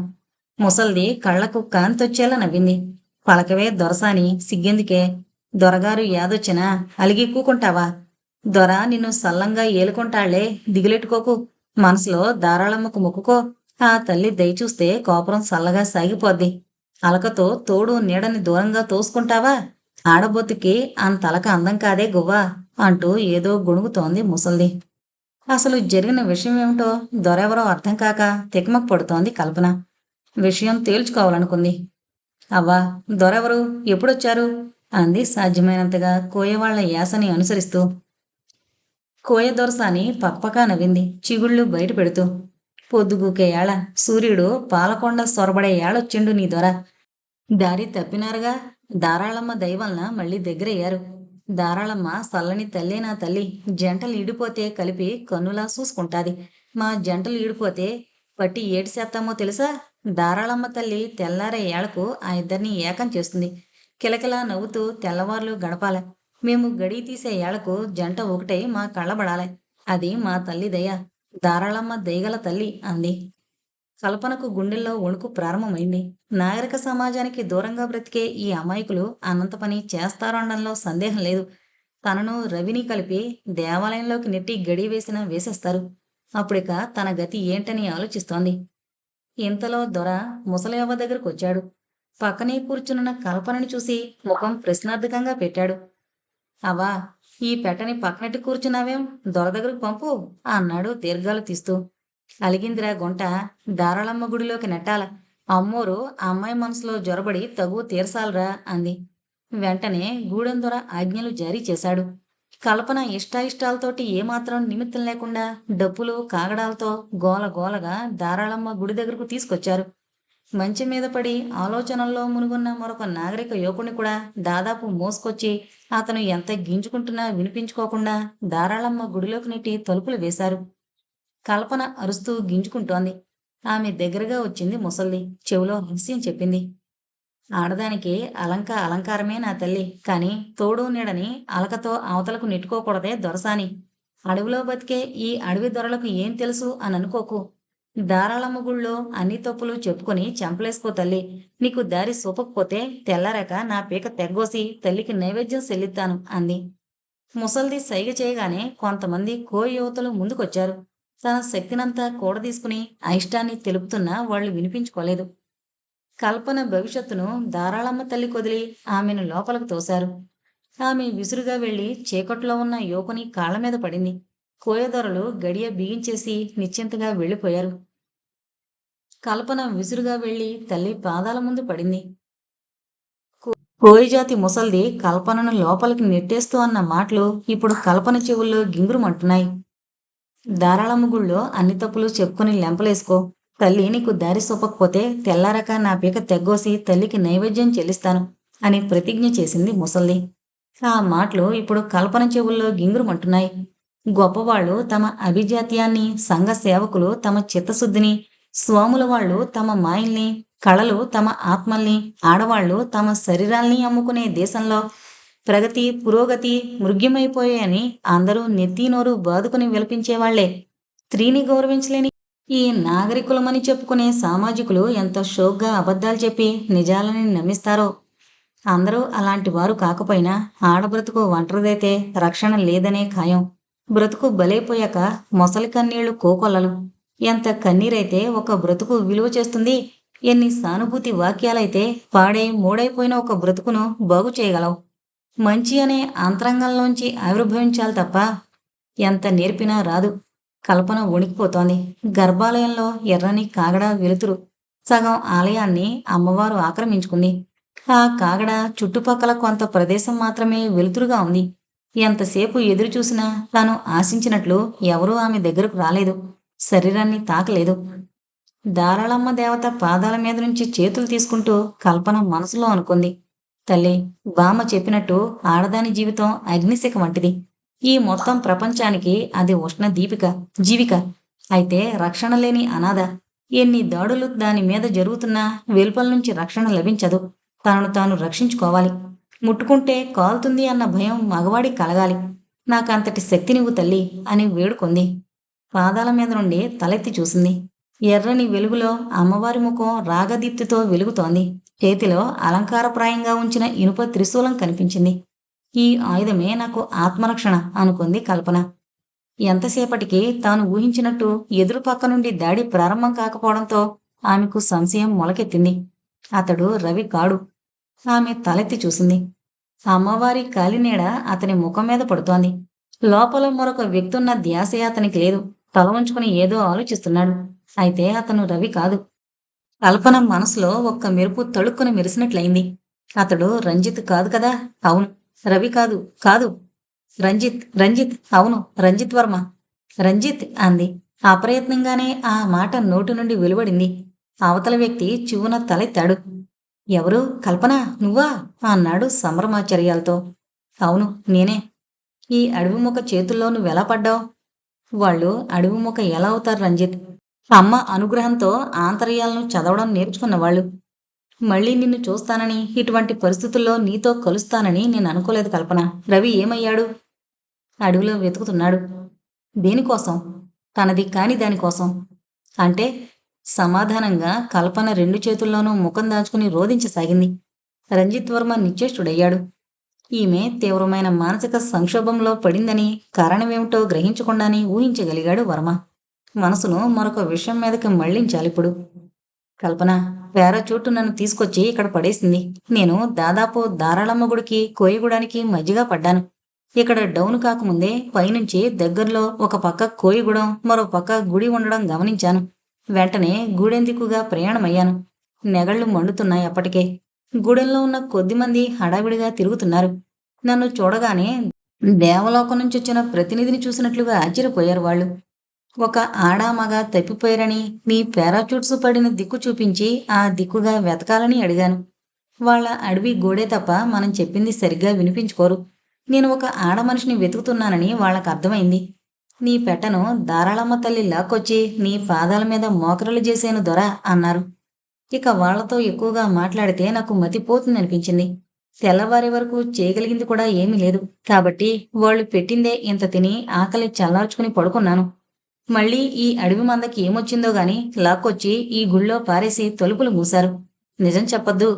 ముసల్ది కళ్లకు కాంతొచ్చేలా నవ్వింది. పలకవే దొరసాని, సిగ్గెందుకే? దొరగారు యాదొచ్చినా అలిగి కూకుంటావా? దొర నిన్ను సల్లంగా ఏలుకుంటాళ్లే, దిగులెట్టుకోకు. మనసులో దారాళమ్మకు మొక్కుకో. ఆ తల్లి దయచూస్తే కోపరం సల్లగా సాగిపోద్ది. అలకతో తోడు నీడని దూరంగా తోసుకుంటావా? ఆడబొత్తుకి అంతలక అందం కాదే గువ్వా అంటూ ఏదో గొణుగుతోంది ముసల్ది. అసలు జరిగిన విషయమేమిటో దొరెవరో అర్థం కాక తికమక పడుతోంది కల్పన. విషయం తేల్చుకోవాలనుకుంది. అవ్వా, దొరెవరు? ఎప్పుడొచ్చారు? అంది సాధ్యమైనంతగా కోయవాళ్ల యాసని అనుసరిస్తూ. కోయ దొరసాని పక్పకా నవ్వింది, చిగుళ్ళు బయట పెడుతూ. పొద్దుగూకే ఏళ, సూర్యుడు పాలకొండ సొరబడే ఏళొచ్చిండు నీ దొర. దారి తప్పినారుగా. దారాళమ్మ దయవలన మళ్ళీ దగ్గరయ్యారు. దారాళమ్మ సల్లని తల్లే నా తల్లి. జంటలు ఈడిపోతే కలిపి కన్నులా చూసుకుంటాది. మా జంటలు ఈడిపోతే పట్టి ఏటి చేస్తామో తెలుసా? దారాళమ్మ తల్లి తెల్లారే ఏళ్లకు ఆ ఇద్దరిని ఏకం చేస్తుంది. కిలకిలా నవ్వుతూ తెల్లవార్లు గడపాలె. మేము గడియ తీసే ఏళ్లకు జంట ఒకటై మా కళ్ళబడాలె. అది మా తల్లి దయ. దారాళమ్మ దయగల తల్లి అంది. కల్పనకు గుండెల్లో వణుకు ప్రారంభమైంది. నాగరిక సమాజానికి దూరంగా బ్రతికే ఈ అమాయకులు అనంత పని చేస్తారనడంలో సందేహం లేదు. తనను రవిని కలిపి దేవాలయంలోకి నెట్టి గడి వేసినా వేసేస్తారు. అప్పుడిక తన గతి ఏంటని ఆలోచిస్తోంది. ఇంతలో దొర ముసలివ్వ దగ్గరకొచ్చాడు. పక్కనే కూర్చున్న కల్పనని చూసి ముఖం ప్రశ్నార్థకంగా పెట్టాడు. అవ్వా, ఈ పెట్టని పక్కనెట్టి కూర్చున్నావేం? దొర దగ్గరకు పంపు అన్నాడు దీర్ఘాలు తీస్తూ. అలిగిందిరా గుంట, దారాళమ్మ గుడిలోకి నెట్టాల. అమ్మోరు ఆ అమ్మాయి మనసులో జొరబడి తగువ తీర్చాలరా అంది. వెంటనే గూడెం దొర ఆజ్ఞలు జారీ చేశాడు. కల్పన ఇష్టాయిష్టాలతోటి ఏమాత్రం నిమిత్తం లేకుండా డప్పులు కాగడాలతో గోలగోలగా దారాళమ్మ గుడి దగ్గరకు తీసుకొచ్చారు. మంచం మీద పడి ఆలోచనల్లో మునుగున్న మరొక నాగరిక యువకుని కూడా దాదాపు మోసుకొచ్చి అతను ఎంత గింజుకుంటున్నా వినిపించుకోకుండా దారాళమ్మ గుడిలోకి నెట్టి తలుపులు వేశారు. కల్పన అరుస్తూ గింజుకుంటోంది. ఆమె దగ్గరగా వచ్చింది ముసల్ది. చెవిలో రహస్యం చెప్పింది. ఆడదానికి అలంకారమే నా తల్లి, కాని తోడు నీడని అలకతో అవతలకు నెట్టుకోకూడదే దొరసాని. అడవిలో బతికే ఈ అడవి దొరలకు ఏం తెలుసు అని అనుకోకు. దారాళమ్మ గుళ్ళో అన్ని తప్పులు చెప్పుకొని చంపలేసుకో తల్లి. నీకు దారి సూపకపోతే తెల్లారాక నా పీక తెగ్గోసి తల్లికి నైవేద్యం చెల్లిస్తాను అంది. ముసల్ది సైగ చేయగానే కొంతమంది కోయి యువతలు ముందుకొచ్చారు. తన శక్తినంతా కూడదీసుకుని అయిష్టాన్ని తెలుపుతున్నా వాళ్ళు వినిపించుకోలేదు. కల్పన భవిష్యత్తును దారాళమ్మ తల్లి కొదిలి ఆమెను లోపలకు తోశారు. ఆమె విసురుగా వెళ్లి చీకట్లో ఉన్న యువకుని కాళ్ల మీద పడింది. కోయదొరలు గడియ బిగించేసి నిశ్చింతగా వెళ్ళిపోయారు. కల్పన విసురుగా వెళ్లి తల్లి పాదాల ముందు పడింది. కోయిజాతి ముసల్ది కల్పనను లోపలికి నెట్టేస్తూ అన్న మాటలు ఇప్పుడు కల్పన చెవుల్లో గింగురుమంటున్నాయి. దారాళమ్మ గుళ్ళో అన్ని తప్పులు చెప్పుకుని లెంపలేసుకో. తల్లి నీకు దారి సూపకపోతే తెల్లారక నా పీక తెగ్గోసి తల్లికి నైవేద్యం చెల్లిస్తాను అని ప్రతిజ్ఞ చేసింది ముసల్ది. ఆ మాటలు ఇప్పుడు కల్పన చెవుల్లో గింగురుమంటున్నాయి. గొప్పవాళ్లు తమ అభిజాత్యాన్ని, సంఘ సేవకులు తమ చిత్తశుద్ధిని, స్వాముల వాళ్ళు తమ మాయల్ని, కళలు తమ ఆత్మల్ని, ఆడవాళ్లు తమ శరీరాల్ని అమ్ముకునే దేశంలో ప్రగతి, పురోగతి మృగ్యమైపోయాయని అందరూ నెత్తీనోరు బాదుకుని విలపించేవాళ్లే. స్త్రీని గౌరవించలేని ఈ నాగరికులమని చెప్పుకునే సామాజికులు ఎంత షోగ్గా అబద్ధాలు చెప్పి నిజాలని నమ్మిస్తారో. అందరూ అలాంటి వారు కాకపోయినా ఆడబ్రతుకు ఒంటరిదైతే రక్షణ లేదనే ఖాయం. బ్రతుకు బలైపోయాక మొసలి కన్నీళ్లు కోకొల్లలు. ఎంత కన్నీరైతే ఒక బ్రతుకు విలువ చేస్తుంది? ఎన్ని సానుభూతి వాక్యాలైతే పాడై మూడైపోయిన ఒక బ్రతుకును బాగు చేయగలవు? మంచి అనే అంతరంగంలోంచి ఆవిర్భవించాలి తప్ప ఎంత నేర్పినా రాదు. కల్పన వణికిపోతోంది. గర్భాలయంలో ఎర్రని కాగడ వెలుతురు. సగం ఆలయాన్ని అమ్మవారు ఆక్రమించుకుంది. ఆ కాగడ చుట్టుపక్కల కొంత ప్రదేశం మాత్రమే వెలుతురుగా ఉంది. ఎంతసేపు ఎదురు చూసినా తాను ఆశించినట్లు ఎవరూ ఆమె దగ్గరకు రాలేదు. శరీరాన్ని తాకలేదు. దారాళమ్మ దేవత పాదాల మీద నుంచి చేతులు తీసుకుంటూ కల్పన మనసులో అనుకుంది. తల్లి, బామ్మ చెప్పినట్టు ఆడదాని జీవితం అగ్నిశిఖ వంటిది. ఈ మొత్తం ప్రపంచానికి అది ఉష్ణ జీవిక. అయితే రక్షణ లేని అనాథ. ఎన్ని దాడులు దాని మీద జరుగుతున్నా వెలుపల నుంచి రక్షణ లభించదు. తనను తాను రక్షించుకోవాలి. ముట్టుకుంటే కాలుతుంది అన్న భయం మగవాడికి కలగాలి. నాకంతటి శక్తినివ్వు తల్లి అని వేడుకొంది. పాదాల మీద నుండి తలెత్తి చూసింది. ఎర్రని వెలుగులో అమ్మవారి ముఖం రాగదీప్తితో వెలుగుతోంది. చేతిలో అలంకారప్రాయంగా ఉంచిన ఇనుప త్రిశూలం కనిపించింది. ఈ ఆయుధమే నాకు ఆత్మరక్షణ అనుకుంది కల్పన. ఎంతసేపటికి తాను ఊహించినట్టు ఎదురు పక్క నుండి దాడి ప్రారంభం కాకపోవడంతో ఆమెకు సంశయం మొలకెత్తింది. అతడు రవి కాడు. ఆమె తలెత్తి చూసింది. అమ్మవారి కాలినీడ అతని ముఖం మీద పడుతోంది. లోపల మరొక వ్యక్తున్న ధ్యాసే అతనికి లేదు. తల ఉంచుకుని ఏదో ఆలోచిస్తున్నాడు. అయితే అతను రవి కాదు. కల్పన మనసులో ఒక్క మెరుపు తళుక్కుని మెరిసినట్లయింది. అతడు రంజిత్ కాదు కదా? అవును. రవి కాదు కాదు రంజిత్ అవును, రంజిత్ వర్మ. రంజిత్ అంది. అప్రయత్నంగానే ఆ మాట నోటి నుండి వెలువడింది. అవతల వ్యక్తి చివున తలెత్తాడు. ఎవరు? కల్పన, నువ్వా అన్నాడు సంభ్రమాచర్యాలతో. అవును, నేనే. ఈ అడవిముఖ చేతుల్లో నువ్వెలా పడ్డావు? వాళ్ళు అడవిముఖ ఎలా అవుతారు రంజిత్? అమ్మ అనుగ్రహంతో ఆంతర్యాలను చదవడం నేర్చుకున్నవాళ్ళు. మళ్ళీ నిన్ను చూస్తానని, ఇటువంటి పరిస్థితుల్లో నీతో కలుస్తానని నేను అనుకోలేదు కల్పన. రవి ఏమయ్యాడు? అడవిలో వెతుకుతున్నాడు. దేనికోసం? తనది కాని దానికోసం. అంటే? సమాధానంగా కల్పన రెండు చేతుల్లోనూ ముఖం దాచుకుని రోధించసాగింది. రంజిత్ వర్మ నిశ్చేష్టుడయ్యాడు. ఈమె తీవ్రమైన మానసిక సంక్షోభంలో పడిందని, కారణమేమిటో గ్రహించకుండానే ఊహించగలిగాడు వర్మ. మనసును మరొక విషయం మీదకి మళ్లించాలిప్పుడు. కల్పన, పారాచూట్ నన్ను తీసుకొచ్చి ఇక్కడ పడేసింది. నేను దాదాపు దారాళమ్మ గుడికి, కోయిగూడానికి మధ్యగా పడ్డాను. ఇక్కడ డౌన్ కాకముందే పైనుంచి దగ్గరలో ఒక పక్క కోయిగూడెం, మరో పక్క గుడి ఉండడం గమనించాను. వెంటనే గూడెందిక్కుగా ప్రయాణమయ్యాను. నెగళ్ళు మండుతున్నాయి అప్పటికే. గూడెంలో ఉన్న కొద్దిమంది హడావిడిగా తిరుగుతున్నారు. నన్ను చూడగానే దేవలోకం నుంచొచ్చిన ప్రతినిధిని చూసినట్లుగా ఆశ్చర్యపోయారు వాళ్ళు. ఒక ఆడ మగ తప్పిపోయారని, మీ పారాచూట్స్ పడిన దిక్కు చూపించి ఆ దిక్కుగా వెతకాలని అడిగాను. వాళ్ళ అడవి గోడే తప్ప మనం చెప్పింది సరిగ్గా వినిపించుకోరు. నేను ఒక ఆడ మనిషిని వెతుకుతున్నానని వాళ్ళకు అర్థమైంది. నీ పెట్టను దారాళమ్మ తల్లి లాక్కొచ్చి నీ పాదాల మీద మోకరలు చేసేను దొర అన్నారు. ఇక వాళ్లతో ఎక్కువగా మాట్లాడితే నాకు మతిపోతుందనిపించింది. తెల్లవారి వరకు చేయగలిగింది కూడా ఏమీ లేదు. కాబట్టి వాళ్ళు పెట్టిందే ఇంత తిని ఆకలి చల్లార్చుకుని పడుకున్నాను. మళ్ళీ ఈ అడవి మందకి ఏమొచ్చిందో గాని లాక్కొచ్చి ఈ గుళ్ళో పారేసి తలుపులు మూశారు. నిజం చెప్పొద్దు,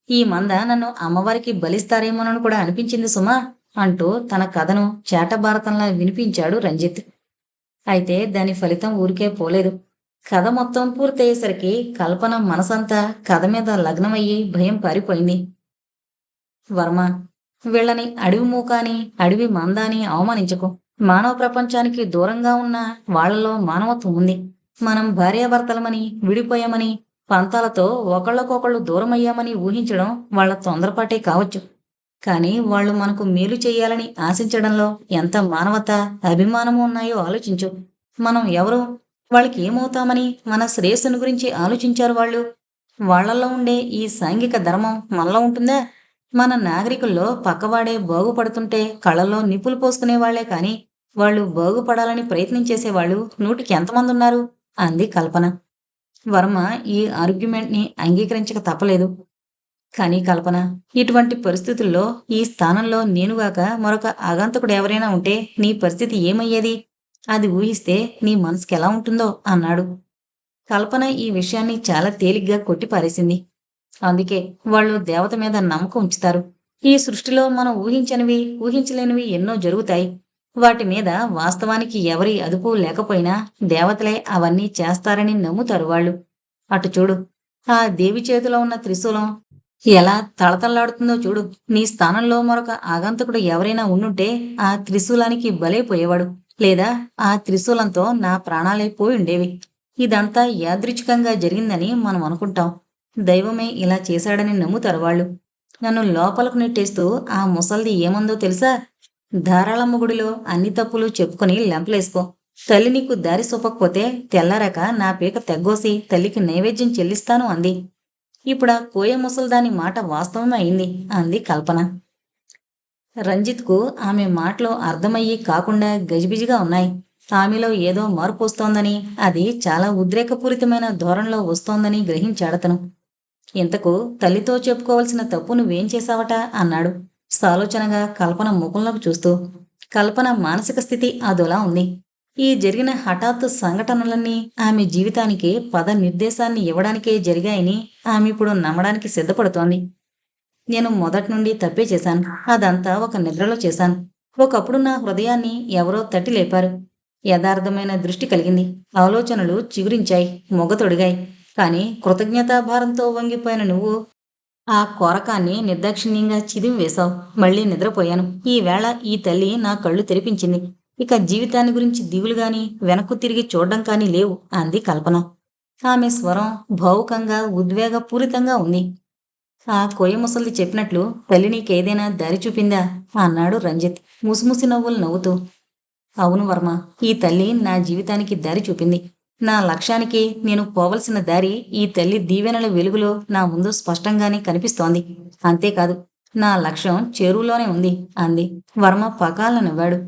ఈ మంద నన్ను అమ్మవారికి బలిస్తారేమోనని కూడా అనిపించింది సుమా అంటూ తన కథను చేటభారతంలా వినిపించాడు రంజిత్. అయితే దాని ఫలితం ఊరికే పోలేదు. కథ మొత్తం పూర్తయ్యేసరికి కల్పన మనసంతా కథ మీద లగ్నమయ్యి భయం పారిపోయింది. వర్మ, వీళ్ళని అడవి మూకాని, అడవి మందాని అవమానించకు. మానవ ప్రపంచానికి దూరంగా ఉన్న వాళ్లలో మానవత్వం ఉంది. మనం భార్యాభర్తలమని, విడిపోయామని, పంతాలతో ఒకళ్ళకొకళ్ళు దూరమయ్యామని ఊహించడం వాళ్ళ తొందరపాటే కావచ్చు. కానీ వాళ్ళు మనకు మేలు చెయ్యాలని ఆశించడంలో ఎంత మానవత, అభిమానము ఉన్నాయో ఆలోచించు. మనం ఎవరు? వాళ్ళకి ఏమవుతామని మన శ్రేయస్సును గురించి ఆలోచించారు వాళ్ళు. వాళ్లల్లో ఉండే ఈ సాంఘిక ధర్మం మనలో ఉంటుందా? మన నాగరికుల్లో పక్కవాడే బాగుపడుతుంటే కళ్ళల్లో నిప్పులు పోసుకునేవాళ్లే కాని వాళ్ళు బాగుపడాలని ప్రయత్నించేసేవాళ్ళు నూటికి ఎంతమంది ఉన్నారు అంది కల్పన. వర్మ ఈ ఆర్గ్యుమెంట్ ని అంగీకరించక తప్పలేదు. కానీ కల్పన, ఇటువంటి పరిస్థితుల్లో ఈ స్థానంలో నేనుగాక మరొక ఆగంతకుడు ఎవరైనా ఉంటే నీ పరిస్థితి ఏమయ్యేది? అది ఊహిస్తే నీ మనసుకి ఎలా ఉంటుందో అన్నాడు. కల్పన ఈ విషయాన్ని చాలా తేలిగ్గా కొట్టిపారేసింది. అందుకే వాళ్ళు దేవత మీద నమ్మకం ఉంచుతారు. ఈ సృష్టిలో మనం ఊహించనివి, ఊహించలేనివి ఎన్నో జరుగుతాయి. వాటి మీద వాస్తవానికి ఎవరి అదుపు లేకపోయినా దేవతలే అవన్నీ చేస్తారని నమ్ముతారు వాళ్ళు. అటు చూడు, ఆ దేవి చేతిలో ఉన్న త్రిశూలం ఎలా తళతళలాడుతుందో చూడు. నీ స్థానంలో మరొక ఆగంతకుడు ఎవరైనా ఉండుంటే ఆ త్రిశూలానికి బలైపోయేవాడు, లేదా ఆ త్రిశూలంతో నా ప్రాణాలే పోయుండేవి. ఇదంతా యాదృచ్ఛికంగా జరిగిందని మనం అనుకుంటాం. దైవమే ఇలా చేశాడని నమ్ముతారు వాళ్ళు. నన్ను లోపలకు నెట్టేస్తూ ఆ ముసల్ది ఏమందో తెలుసా? ధారాళమ్మ గుడిలో అన్ని తప్పులు చెప్పుకొని లెంపలేసుకో. తల్లి నీకు దారి చూపకపోతే తెల్లారాక నా పీక తెగ్గోసి తల్లికి నైవేద్యం చెల్లిస్తాను అంది. ఇప్పుడా కోయ ముసల్దాని మాట వాస్తవమే అయింది అంది కల్పన. రంజిత్కు ఆమె మాటలు అర్థమయ్యి కాకుండా గజిబిజిగా ఉన్నాయి. ఆమెలో ఏదో మార్పు వస్తోందని, అది చాలా ఉద్రేకపూరితమైన ధోరణిలో వస్తోందని గ్రహించాడతను. ఇంతకు తల్లితో చెప్పుకోవలసిన తప్పు నువ్వేం చేశావట అన్నాడు సాలోచనగా కల్పన ముఖంలోకి చూస్తూ. కల్పన మానసిక స్థితి అదోలా ఉంది. ఈ జరిగిన హఠాత్తు సంఘటనలన్నీ ఆమె జీవితానికి పద నిర్దేశాన్ని ఇవ్వడానికే జరిగాయని ఆమె ఇప్పుడు నమ్మడానికి సిద్ధపడుతోంది. నేను మొదటి నుండి తప్పే చేశాను. అదంతా ఒక నిద్రలో చేశాను. ఒకప్పుడు నా హృదయాన్ని ఎవరో తట్టి లేపారు. యథార్థమైన దృష్టి కలిగింది. ఆలోచనలు చిగురించాయి, మొగతొడిగాయి. కానీ కృతజ్ఞతాభారంతో వంగిపోయిన నువ్వు ఆ కోరకాన్ని నిర్దాక్షిణ్యంగా చిదిమి వేశావు. మళ్ళీ నిద్రపోయాను. ఈవేళ ఈ తల్లి నా కళ్ళు తెరిపించింది. ఇక జీవితాన్ని గురించి దిగులుగాని, వెనక్కు తిరిగి చూడడం కానీ లేవు అంది కల్పన. ఆమె స్వరం భావుకంగా, ఉద్వేగపూరితంగా ఉంది. ఆ కోయ ముసలిది చెప్పినట్లు తల్లి నీకేదైనా దారి చూపిందా అన్నాడు రంజిత్ ముసిముసి నవ్వులు నవ్వుతూ. అవును వర్మ, ఈ తల్లి నా జీవితానికి దారి చూపింది. నా లక్ష్యానికి నేను పోవలసిన దారి ఈ తల్లి దీవెనల వెలుగులో నా ముందు స్పష్టంగానే కనిపిస్తోంది. అంతేకాదు, నా లక్ష్యం చెరువులోనే ఉంది అంది. వర్మ పకాలను నవ్వాడు.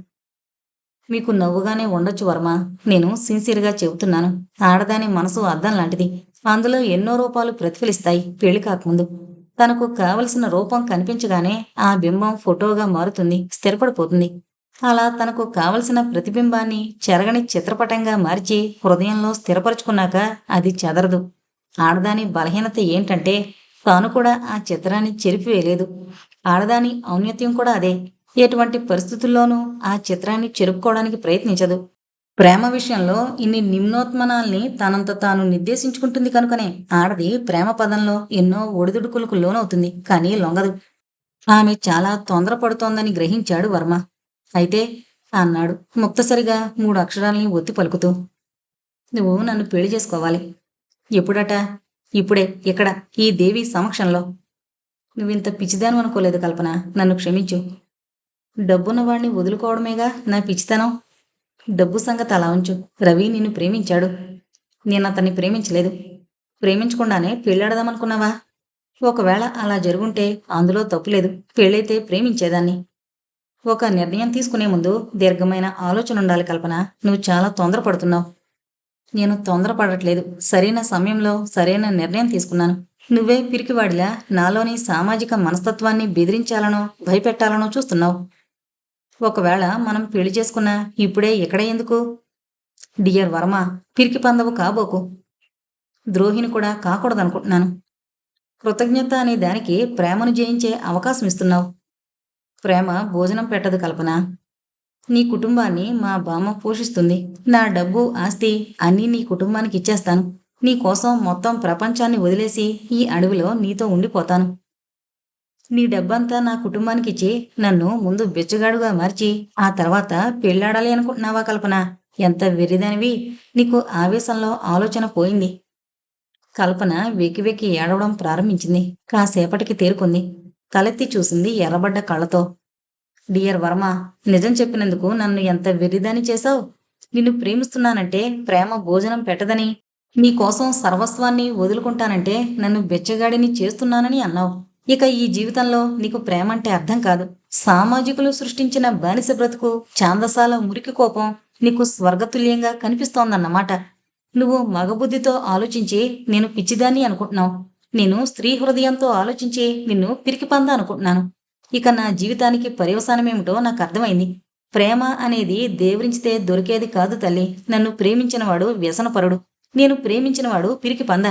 మీకు నవ్వుగానే ఉండొచ్చు వర్మ, నేను సిన్సియర్గా చెబుతున్నాను. ఆడదాని మనసు అద్దం లాంటిది. అందులో ఎన్నో రూపాలు ప్రతిఫలిస్తాయి. పెళ్లి కాకముందు తనకు కావలసిన రూపం కనిపించగానే ఆ బింబం ఫోటోగా మారుతుంది, స్థిరపడిపోతుంది. అలా తనకు కావలసిన ప్రతిబింబాన్ని చెరగని చిత్రపటంగా మార్చి హృదయంలో స్థిరపరుచుకున్నాక అది చెదరదు. ఆడదాని బలహీనత ఏంటంటే తాను కూడా ఆ చిత్రాన్ని చెరిపివేయలేదు. ఆడదాని ఔన్నత్యం కూడా అదే. ఎటువంటి పరిస్థితుల్లోనూ ఆ చిత్రాన్ని చెరుపుకోవడానికి ప్రయత్నించదు. ప్రేమ విషయంలో ఇన్ని నిమ్నోత్మనాల్ని తనంత తాను నిర్దేశించుకుంటుంది కనుకనే ఆడది ప్రేమ పదంలో ఎన్నో ఒడిదుడుకులకు లోనవుతుంది, కానీ లొంగదు. ఆమె చాలా తొందరపడుతోందని గ్రహించాడు వర్మ. అయితే అన్నాడు ముక్తసరిగా 3 అక్షరాల్ని ఒత్తి పలుకుతూ. నువ్వు నన్ను పెళ్లి చేసుకోవాలి. ఎప్పుడట? ఇప్పుడే, ఇక్కడ, ఈ దేవి సమక్షంలో. నువ్వింత పిచ్చిదాను అనుకోలేదు కల్పన. నన్ను క్షమించు. డబ్బున్నవాణ్ణి వదులుకోవడమేగా నా పిచ్చితనం. డబ్బు సంగతి అలా ఉంచు. రవి నిన్ను ప్రేమించాడు. నేనతన్ని ప్రేమించలేదు. ప్రేమించకుండానే పెళ్ళాడదామనుకున్నావా? ఒకవేళ అలా జరుగుంటే అందులో తప్పులేదు. పెళ్ళైతే ప్రేమించేదాన్ని. ఒక నిర్ణయం తీసుకునే ముందు దీర్ఘమైన ఆలోచన ఉండాలి కల్పన. నువ్వు చాలా తొందరపడుతున్నావు. నేను తొందరపడట్లేదు. సరైన సమయంలో సరైన నిర్ణయం తీసుకున్నాను. నువ్వే పిరికివాడిలా నాలోని సామాజిక మనస్తత్వాన్ని బెదిరించాలనో భయపెట్టాలనో చూస్తున్నావు. ఒకవేళ మనం పెళ్లి చేసుకున్నా ఇప్పుడే ఇక్కడ ఎందుకు? డియర్ వర్మ, పిరికి పందవు కాబోకు. ద్రోహిని కూడా కాకూడదనుకుంటున్నాను. కృతజ్ఞత అనే దానికి ప్రేమను జయించే అవకాశం ఇస్తున్నావు. ప్రేమ భోజనం పెట్టదు కల్పన. నీ కుటుంబాన్ని మా బామ్మ పోషిస్తుంది. నా డబ్బు, ఆస్తి అన్నీ నీ కుటుంబానికి ఇచ్చేస్తాను. నీ కోసం మొత్తం ప్రపంచాన్ని వదిలేసి ఈ అడవిలో నీతో ఉండిపోతాను. నీ డబ్బంతా నా కుటుంబానికిచ్చి నన్ను ముందు బిచ్చగాడుగా మార్చి ఆ తర్వాత పెళ్ళాడాలి అనుకుంటున్నావా కల్పన? ఎంత వెర్రిదానివి! నీకు ఆవేశంలో ఆలోచన పోయింది. కల్పన వెక్కి వెక్కి ఏడవడం ప్రారంభించింది. కాసేపటికి తేరుకుంది. తలెత్తి చూసింది ఎర్రబడ్డ కళ్ళతో. డియర్ వర్మ, నిజం చెప్పినందుకు నన్ను ఎంత వెర్రిదాని చేశావు. నిన్ను ప్రేమిస్తున్నానంటే ప్రేమ భోజనం పెట్టదని, నీకోసం సర్వస్వాన్ని వదులుకుంటానంటే నన్ను బెచ్చగాడిని చేస్తున్నానని అన్నావు. ఇక ఈ జీవితంలో నీకు ప్రేమంటే అర్థం కాదు. సామాజికులు సృష్టించిన బానిస బ్రతుకు, ఛాందసాల మురికి కోపం నీకు స్వర్గతుల్యంగా కనిపిస్తోందన్నమాట. నువ్వు మగబుద్ధితో ఆలోచించి నేను పిచ్చిదాన్ని అనుకుంటున్నావు. నేను స్త్రీ హృదయంతో ఆలోచించి నిన్ను పిరికిపంద అనుకుంటున్నాను. ఇక నా జీవితానికి పర్యవసానమేమిటో నాకు అర్థమైంది. ప్రేమ అనేది దేవురించితే దొరికేది కాదు తల్లి. నన్ను ప్రేమించినవాడు వ్యసనపరుడు. నేను ప్రేమించినవాడు పిరికి పంద.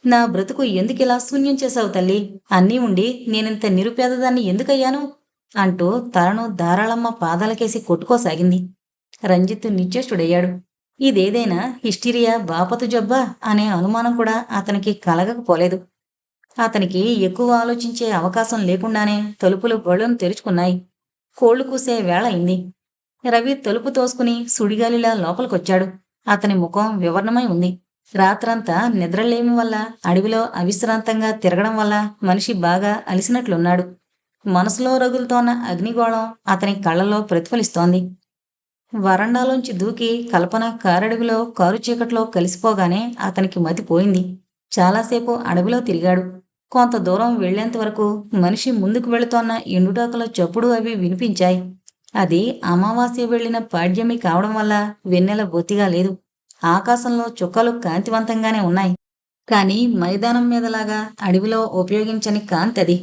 నా బ్రతుకు ఎందుకిలా శూన్యం చేశావు తల్లి? అన్నీ ఉండి నేనింత నిరుపేదదాన్ని ఎందుకయ్యాను? అంటూ తలను ధారాళమ్మ పాదాలకేసి కొట్టుకోసాగింది. రంజిత్ నిశ్చేష్టుడయ్యాడు. ఇదేదైనా హిస్టీరియా, బాపతు జబ్బా అనే అనుమానం కూడా అతనికి కలగకపోలేదు. అతనికి ఎక్కువ ఆలోచించే అవకాశం లేకుండానే తలుపులు బళ్ళను తెరుచుకున్నాయి. కోళ్లు కూసే వేళ అయింది. రవి తలుపు తోసుకుని సుడిగాలిలా లోపలికొచ్చాడు. అతని ముఖం వివర్ణమై ఉంది. రాత్రంతా నిద్రలేమి వల్ల, అడవిలో అవిశ్రాంతంగా తిరగడం వల్ల మనిషి బాగా అలిసినట్లున్నాడు. మనసులో రగులుతోన్న అగ్నిగోళం అతని కళ్ళలో ప్రతిఫలిస్తోంది. వరండాలోంచి దూకి కల్పన కారడవిలో కారు చీకట్లో కలిసిపోగానే అతనికి మతిపోయింది. చాలాసేపు అడవిలో తిరిగాడు. కొంత దూరం వెళ్లేంతవరకు మనిషి ముందుకు వెళుతోన్న ఎండుటాకుల చప్పుడు అవి వినిపించాయి. అది అమావాస్య వెళ్లిన పాడ్యమి కావడం వల్ల వెన్నెల బొత్తిగా లేదు. ఆకాశంలో చుక్కలు కాంతివంతంగానే ఉన్నాయి. కాని మైదానం మీదలాగా అడవిలో ఉపయోగించని కాంతి అది.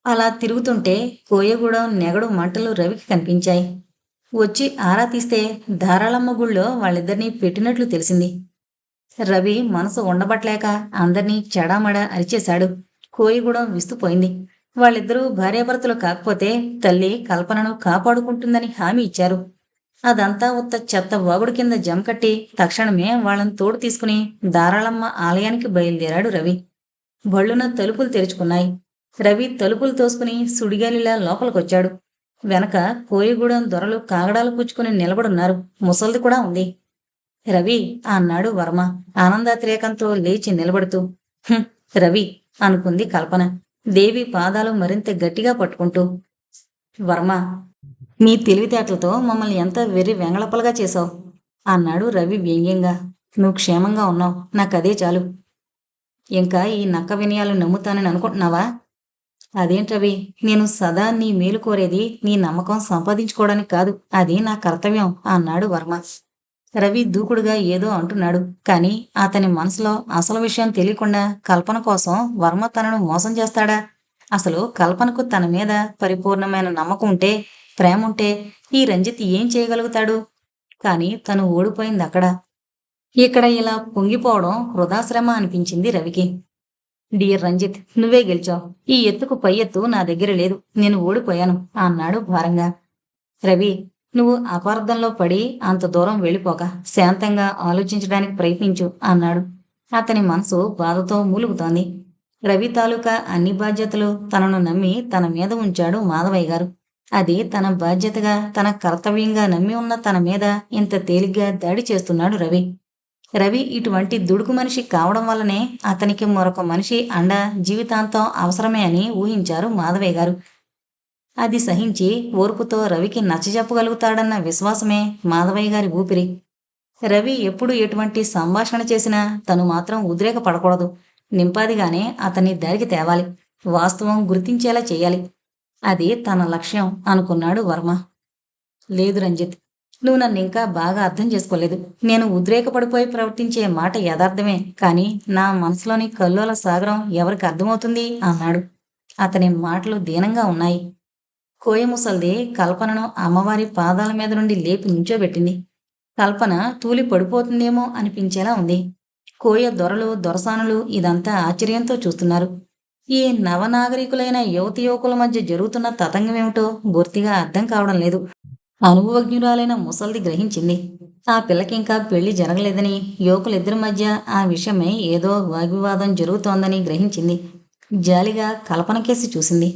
అలా తిరుగుతుంటే కోయగూడెం నెగడు మంటలు రవికి కనిపించాయి. వచ్చి ఆరా తీస్తే ధారాళమ్మ గుళ్ళో వాళ్ళిద్దరినీ పెట్టినట్లు తెలిసింది. రవి మనసు ఉండబట్లేక అందర్నీ చెడామడా అరిచేశాడు. కోయిగూడెం విస్తుపోయింది. వాళ్ళిద్దరూ భార్యాభర్తలు కాకపోతే తల్లి కల్పనను కాపాడుకుంటుందని హామీ ఇచ్చారు. అదంతా ఉత్త చెత్త వాగుడు కింద జమకట్టి తక్షణమే వాళ్ళని తోడు తీసుకుని ధారాళమ్మ ఆలయానికి బయలుదేరాడు రవి. బళ్ళున తలుపులు తెరుచుకున్నాయి. రవి తలుపులు తోసుకుని సుడిగాలిలా లోపలికొచ్చాడు. వెనక కోయిగూడెం దొరలు కాగడాలు పుచ్చుకుని నిలబడున్నారు. ముసల్ది కూడా ఉంది. రవి అన్నాడు వర్మ ఆనందాతిరేకంతో లేచి నిలబడుతూ. రవి అనుకుంది కల్పన, దేవి పాదాలు మరింత గట్టిగా పట్టుకుంటూ. వర్మ, నీ తెలివితేటలతో మమ్మల్ని ఎంత వెర్రి వెంగళపలగా చేశావు అన్నాడు రవి వ్యంగ్యంగా. నువ్వు క్షేమంగా ఉన్నావు, నాకదే చాలు. ఇంకా ఈ నక్క వినయాలు నమ్ముతానని అనుకుంటున్నావా? అదేంటవి, నేను సదా నీ మేలు కోరేది నీ నమ్మకం సంపాదించుకోవడానికి కాదు, అది నా కర్తవ్యం అన్నాడు వర్మ. రవి దూకుడుగా ఏదో అంటున్నాడు. కాని అతని మనసులో అసలు విషయం తెలియకుండా కల్పన కోసం వర్మ తనను మోసం చేస్తాడా? అసలు కల్పనకు తన మీద పరిపూర్ణమైన నమ్మకం ఉంటే, ప్రేమ ఉంటే ఈ రంజిత్ ఏం చేయగలుగుతాడు? కాని తను ఓడిపోయింది అక్కడ. ఇక్కడ ఇలా పొంగిపోవడం వృధాశ్రమ అనిపించింది రవికి. డియర్ రంజిత్, నువ్వే గెలిచావు. ఈ ఎత్తుకు పై ఎత్తు నా దగ్గర లేదు. నేను ఓడిపోయాను అన్నాడు భారంగా. రవి, నువ్వు అపార్థంలో పడి అంత దూరం వెళ్ళిపోక శాంతంగా ఆలోచించడానికి ప్రయత్నించు అన్నాడు. అతని మనసు బాధతో మూలుగుతోంది. రవి తాలూకా అన్ని బాధ్యతలు తనను నమ్మి తన మీద ఉంచాడు మాధవయ్య గారు. అది తన బాధ్యతగా, తన కర్తవ్యంగా నమ్మి ఉన్న తన మీద ఇంత తేలిగ్గా దాడి చేస్తున్నాడు రవి. రవి ఇటువంటి దుడుకు మనిషి కావడం వల్లనే అతనికి మరొక మనిషి అండ జీవితాంతం అవసరమే అని ఊహించారు మాధవయ్య గారు. అది సహించి ఓర్పుతో రవికి నచ్చజెప్పగలుగుతాడన్న విశ్వాసమే మాధవయ్య గారి ఊపిరి. రవి ఎప్పుడు ఎటువంటి సంభాషణ చేసినా తను మాత్రం ఉద్రేక పడకూడదు. నింపాదిగానే అతన్ని దారికి తేవాలి. వాస్తవం గుర్తించేలా చేయాలి. అది తన లక్ష్యం అనుకున్నాడు వర్మ. లేదు రంజిత్, నువ్వు నన్నింకా బాగా అర్థం చేసుకోలేదు. నేను ఉద్రేకపడిపోయి ప్రవర్తించే మాట యథార్థమే, కానీ నా మనసులోని కల్లోల సాగరం ఎవరికి అర్థమవుతుంది అన్నాడు. అతని మాటలు దీనంగా ఉన్నాయి. కోయ ముసల్ది కల్పనను అమ్మవారి పాదాల మీద నుండి లేపి నుంచోబెట్టింది. కల్పన తూలి పడిపోతుందేమో అనిపించేలా ఉంది. కోయ దొరలు దొరసానులు ఇదంతా ఆశ్చర్యంతో చూస్తున్నారు. ఈ నవనాగరికులైన యువతి యువకుల మధ్య జరుగుతున్న తతంగమేమిటో బొత్తిగా అర్థం కావడం లేదు. అనుభవజ్ఞురాలైన ముసల్ది గ్రహించింది. ఆ పిల్లకింకా పెళ్లి జరగలేదని, యువకులిద్దరి మధ్య ఆ విషయమై ఏదో వాగ్వివాదం జరుగుతోందని గ్రహించింది. జాలిగా కల్పనకేసి చూసింది.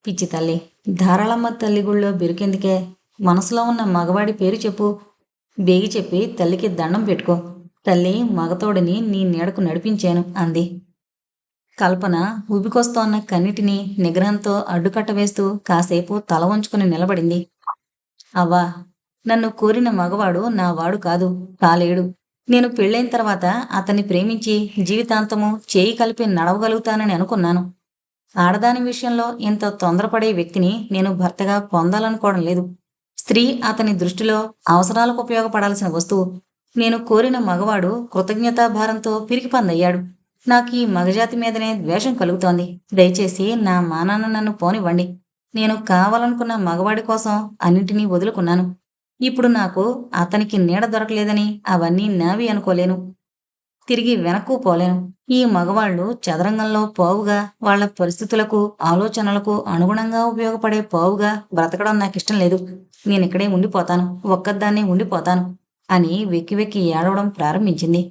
పిచ్చి తల్లి, ధారాళమ్మ తల్లి గుళ్ళో బిరుకెందుకే? మనసులో ఉన్న మగవాడి పేరు చెప్పు. బేగి చెప్పి తల్లికి దండం పెట్టుకో. తల్లి మగతోడిని నీ నీడకు నడిపించాను అంది. కల్పన ఉబికొస్తోన్న కన్నిటిని నిగ్రహంతో అడ్డుకట్ట వేస్తూ కాసేపు తల వంచుకుని నిలబడింది. అవ్వా, నన్ను కోరిన మగవాడు నా వాడు కాదు, కాలేడు. నేను పెళ్ళైన తర్వాత అతన్ని ప్రేమించి జీవితాంతము చేయి కలిపి నడవగలుగుతానని అనుకున్నాను. ఆడదాని విషయంలో ఇంత తొందరపడే వ్యక్తిని నేను భర్తగా పొందాలనుకోవడం లేదు. స్త్రీ అతని దృష్టిలో అవసరాలకు ఉపయోగపడాల్సిన వస్తువు. నేను కోరిన మగవాడు కృతజ్ఞతాభారంతో పిరికిపందయ్యాడు. నాకు ఈ మగజాతి మీదనే ద్వేషం కలుగుతోంది. దయచేసి నా మానాన్న నన్ను పోనివ్వండి. నేను కావాలనుకున్న మగవాడి కోసం అన్నింటినీ వదులుకున్నాను. ఇప్పుడు నాకు అతనికి నీడ దొరకలేదని అవన్నీ నావి అనుకోలేను. తిరిగి వెనక్కు పోలేను. ఈ మగవాళ్ళు చదరంగంలో పావుగా, వాళ్ల పరిస్థితులకు ఆలోచనలకు అనుగుణంగా ఉపయోగపడే పావుగా బ్రతకడం నాకిష్టం లేదు. నేనిక్కడే ఉండిపోతాను, ఒక్కదాన్నే ఉండిపోతాను అని వెక్కి వెక్కి ఏడవడం ప్రారంభించింది.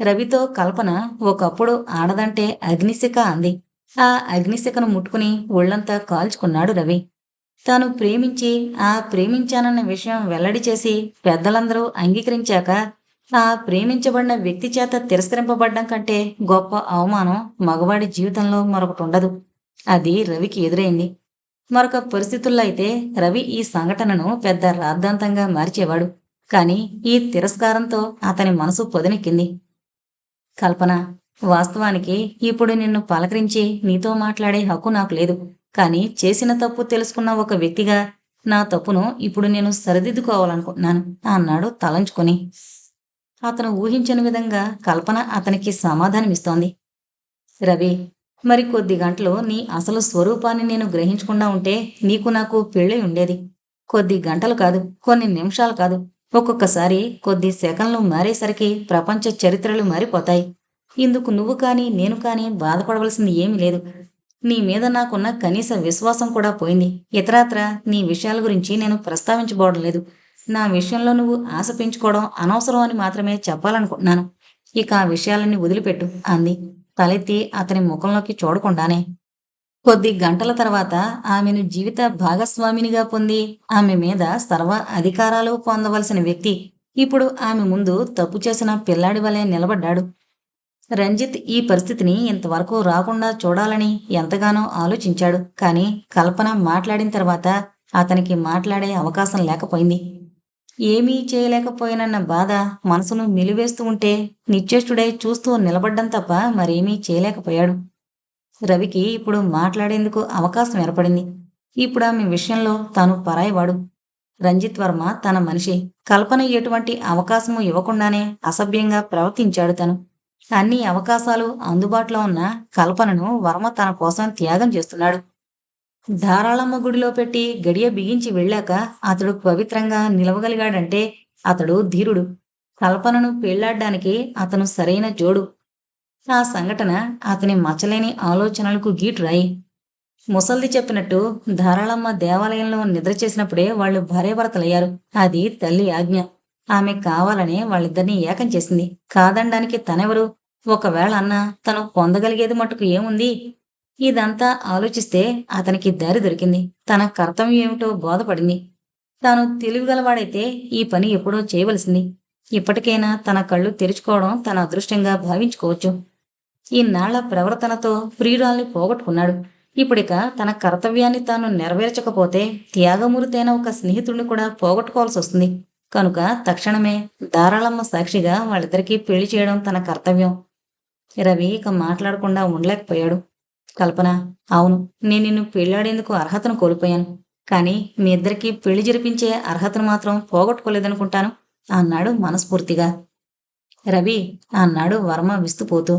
రవితో కల్పన ఒకప్పుడు ఆడదంటే అగ్నిశిఖ అంది. ఆ అగ్నిశిఖను ముట్టుకుని ఒళ్లంతా కాల్చుకున్నాడు రవి. తాను ప్రేమించి ఆ ప్రేమించానన్న విషయం వెల్లడి చేసి పెద్దలందరూ అంగీకరించాక ఆ ప్రేమించబడిన వ్యక్తి చేత తిరస్కరింపబడ్డం కంటే గొప్ప అవమానం మగవాడి జీవితంలో మరొకటి ఉండదు. అది రవికి ఎదురైంది. మరొక పరిస్థితుల్లో అయితే రవి ఈ సంఘటనను పెద్ద రాద్ధాంతంగా మార్చేవాడు. కాని ఈ తిరస్కారంతో అతని మనసు పొదనెక్కింది. కల్పన, వాస్తవానికి ఇప్పుడు నిన్ను పలకరించి నీతో మాట్లాడే హక్కు నాకు లేదు. కానీ చేసిన తప్పు తెలుసుకున్న ఒక వ్యక్తిగా నా తప్పును ఇప్పుడు నేను సరిదిద్దుకోవాలనుకుంటున్నాను అన్నాడు తలంచుకొని. అతను ఊహించిన విధంగా కల్పన అతనికి సమాధానమిస్తోంది. రవి, మరి కొద్ది గంటలు నీ అసలు స్వరూపాన్ని నేను గ్రహించకుండా ఉంటే నీకు నాకు పెళ్ళై ఉండేది. కొద్ది గంటలు కాదు, కొన్ని నిమిషాలు కాదు, ఒక్కొక్కసారి కొద్ది సెకన్లు మారేసరికి ప్రపంచ చరిత్రలు మారిపోతాయి. ఇందుకు నువ్వు కానీ నేను కానీ బాధపడవలసింది ఏమీ లేదు. నీ మీద నాకున్న కనీస విశ్వాసం కూడా పోయింది. ఇతరాత్రా నీ విషయాల గురించి నేను ప్రస్తావించబోవడం లేదు. నా విషయంలో నువ్వు ఆశ పెంచుకోవడం అనవసరం అని మాత్రమే చెప్పాలనుకుంటున్నాను. ఇక ఆ విషయాలన్నీ వదిలిపెట్టు అంది, తలెత్తి అతని ముఖంలోకి చూడకుండానే. కొద్ది గంటల తర్వాత ఆమెను జీవిత భాగస్వామినిగా పొంది ఆమె మీద సర్వ అధికారాలు పొందవలసిన వ్యక్తి ఇప్పుడు ఆమె ముందు తప్పు చేసిన పిల్లాడి వలె నిలబడ్డాడు. రంజిత్ ఈ పరిస్థితిని ఇంతవరకు రాకుండా చూడాలని ఎంతగానో ఆలోచించాడు. కానీ కల్పన మాట్లాడిన తర్వాత అతనికి మాట్లాడే అవకాశం లేకపోయింది. ఏమీ చేయలేకపోయినన్న బాధ మనసును మిలివేస్తూ ఉంటే నిశ్చేష్టుడై చూస్తూ నిలబడ్డం తప్ప మరేమీ చేయలేకపోయాడు. రవికి ఇప్పుడు మాట్లాడేందుకు అవకాశం ఏర్పడింది. ఇప్పుడు ఆమె విషయంలో తాను పరాయివాడు. రంజిత్ వర్మ తన మనిషి. కల్పన ఎటువంటి అవకాశము ఇవ్వకుండానే అసభ్యంగా ప్రవర్తించాడు తను. అన్ని అవకాశాలు అందుబాటులో ఉన్న కల్పనను వర్మ తన కోసం త్యాగం చేస్తున్నాడు. ధారాళమ్మ గుడిలో పెట్టి గడియ బిగించి వెళ్ళాక అతడు పవిత్రంగా నిలవగలిగాడంటే అతడు ధీరుడు. కల్పనను పెళ్లాడ్డానికి అతను సరైన జోడు. ఆ సంఘటన అతని మచ్చలేని ఆలోచనలకు గీటురాయి. ముసల్ది చెప్పినట్టు ధారాళమ్మ దేవాలయంలో నిద్ర చేసినప్పుడే వాళ్ళు భార్యాభర్తలయ్యారు. అది తల్లి ఆజ్ఞ. ఆమె కావాలనే వాళ్ళిద్దరినీ ఏకం చేసింది. కాదనడానికి తనెవరు? ఒకవేళ అన్నా తను పొందగలిగేది మట్టుకు ఏముంది? ఇదంతా ఆలోచిస్తే అతనికి దారి దొరికింది. తన కర్తవ్యం ఏమిటో బోధపడింది. తాను తెలివిగలవాడైతే ఈ పని ఎప్పుడో చేయవలసింది. ఇప్పటికైనా తన కళ్ళు తెరుచుకోవడం తన అదృష్టంగా భావించుకోవచ్చు. ఇన్నాళ్ల ప్రవర్తనతో ప్రియురాల్ని పోగొట్టుకున్నాడు. ఇప్పుడిక తన కర్తవ్యాన్ని తాను నెరవేర్చకపోతే త్యాగమూర్తైన ఒక స్నేహితుడిని కూడా పోగొట్టుకోవాల్సి వస్తుంది. కనుక తక్షణమే ధారాళమ్మ సాక్షిగా వాళ్ళిద్దరికీ పెళ్లి చేయడం తన కర్తవ్యం. రవి ఇక మాట్లాడకుండా ఉండలేకపోయాడు. కల్పన, అవును, నేను నిన్ను పెళ్లాడేందుకు అర్హతను కోల్పోయాను. కానీ మీ ఇద్దరికీ పెళ్లి జరిపించే అర్హతను మాత్రం పోగొట్టుకోలేదనుకుంటాను అన్నాడు మనస్ఫూర్తిగా. రవి అన్నాడు వర్మ విస్తుపోతూ.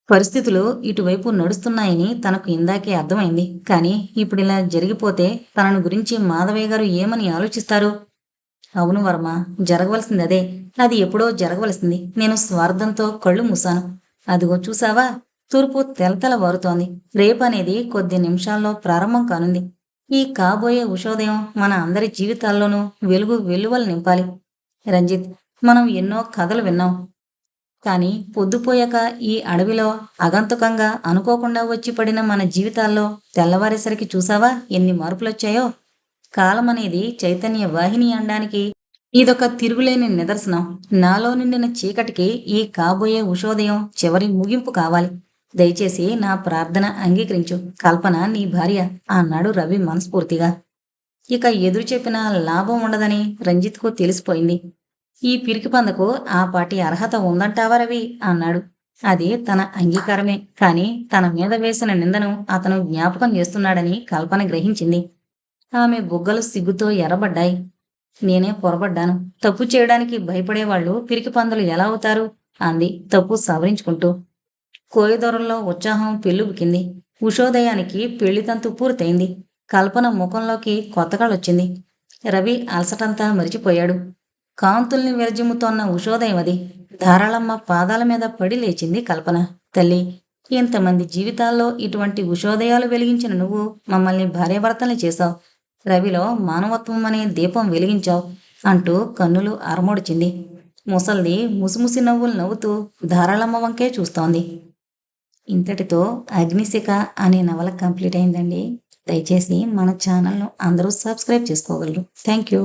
పరిస్థితులు ఇటువైపు నడుస్తున్నాయని తనకు ఇందాకే అర్థమైంది. కానీ ఇప్పుడిలా జరిగిపోతే తనను గురించి మాధవయ్య గారు ఏమని ఆలోచిస్తారు? అవును వర్మ, జరగవలసింది అదే. అది ఎప్పుడో జరగవలసింది. నేను స్వార్థంతో కళ్ళు మూసాను. అదిగో చూసావా, తూర్పు తెలతెల వారుతోంది. రేపనేది కొద్ది నిమిషాల్లో ప్రారంభం కానుంది. ఈ కాబోయే ఉషోదయం మన అందరి జీవితాల్లోనూ వెలుగు వెల్లువలు నింపాలి. రంజిత్, మనం ఎన్నో కథలు విన్నాం. కానీ పొద్దుపోయాక ఈ అడవిలో అగంతుకంగా అనుకోకుండా వచ్చి పడిన మన జీవితాల్లో తెల్లవారేసరికి చూసావా ఎన్ని మార్పులొచ్చాయో? కాలం అనేది చైతన్య వాహిని అనడానికి ఇదొక తిరుగులేని నిదర్శనం. నాలో నిండిన చీకటికి ఈ కాబోయే ఉషోదయం చివరి ముగింపు కావాలి. దయచేసి నా ప్రార్థన అంగీకరించు. కల్పన నీ భార్య అన్నాడు రవి మనస్ఫూర్తిగా. ఇక ఎదురు చెప్పిన లాభం ఉండదని రంజిత్కు తెలిసిపోయింది. ఈ పిరికిపందకు ఆ పాటి అర్హత ఉందంటావా రవి అన్నాడు. అది తన అంగీకారమే. కాని తన మీద వేసిన నిందను అతను జ్ఞాపకం చేస్తున్నాడని కల్పన గ్రహించింది. ఆమె బుగ్గలు సిగ్గుతో ఎర్రబడ్డాయి. నేనే పొరబడ్డాను. తప్పు చేయడానికి భయపడేవాళ్లు పిరికిపందులు ఎలా అవుతారు అంది తప్పు సవరించుకుంటూ. కోయదొరల్లో ఉత్సాహం పెళ్ళుబుకింది. ఉషోదయానికి పెళ్లితంతు పూర్తయింది. కల్పన ముఖంలోకి కొత్తగాళ్ళొచ్చింది. రవి అలసటంతా మరిచిపోయాడు. కాంతుల్ని విరజిమ్ముతోన్న ఉషోదయం అది. ధారాళమ్మ పాదాల మీద పడి లేచింది కల్పన. తల్లి, ఇంతమంది జీవితాల్లో ఇటువంటి ఉషోదయాలు వెలిగించిన నువ్వు మమ్మల్ని భార్యాభర్తల్ని చేశావు. రవిలో మానవత్వం అనే దీపం వెలిగించావు అంటూ కన్నులు అరమోడిచింది. ముసల్ది ముసిముసి నవ్వులు నవ్వుతూ ధారాళమ్మ వంకే చూస్తోంది. ఇంతటితో అగ్నిశిఖ అనే నవల కంప్లీట్ అయిందండి. దయచేసి మన ఛానల్ను అందరూ సబ్స్క్రైబ్ చేసుకోగలరు. Thank you.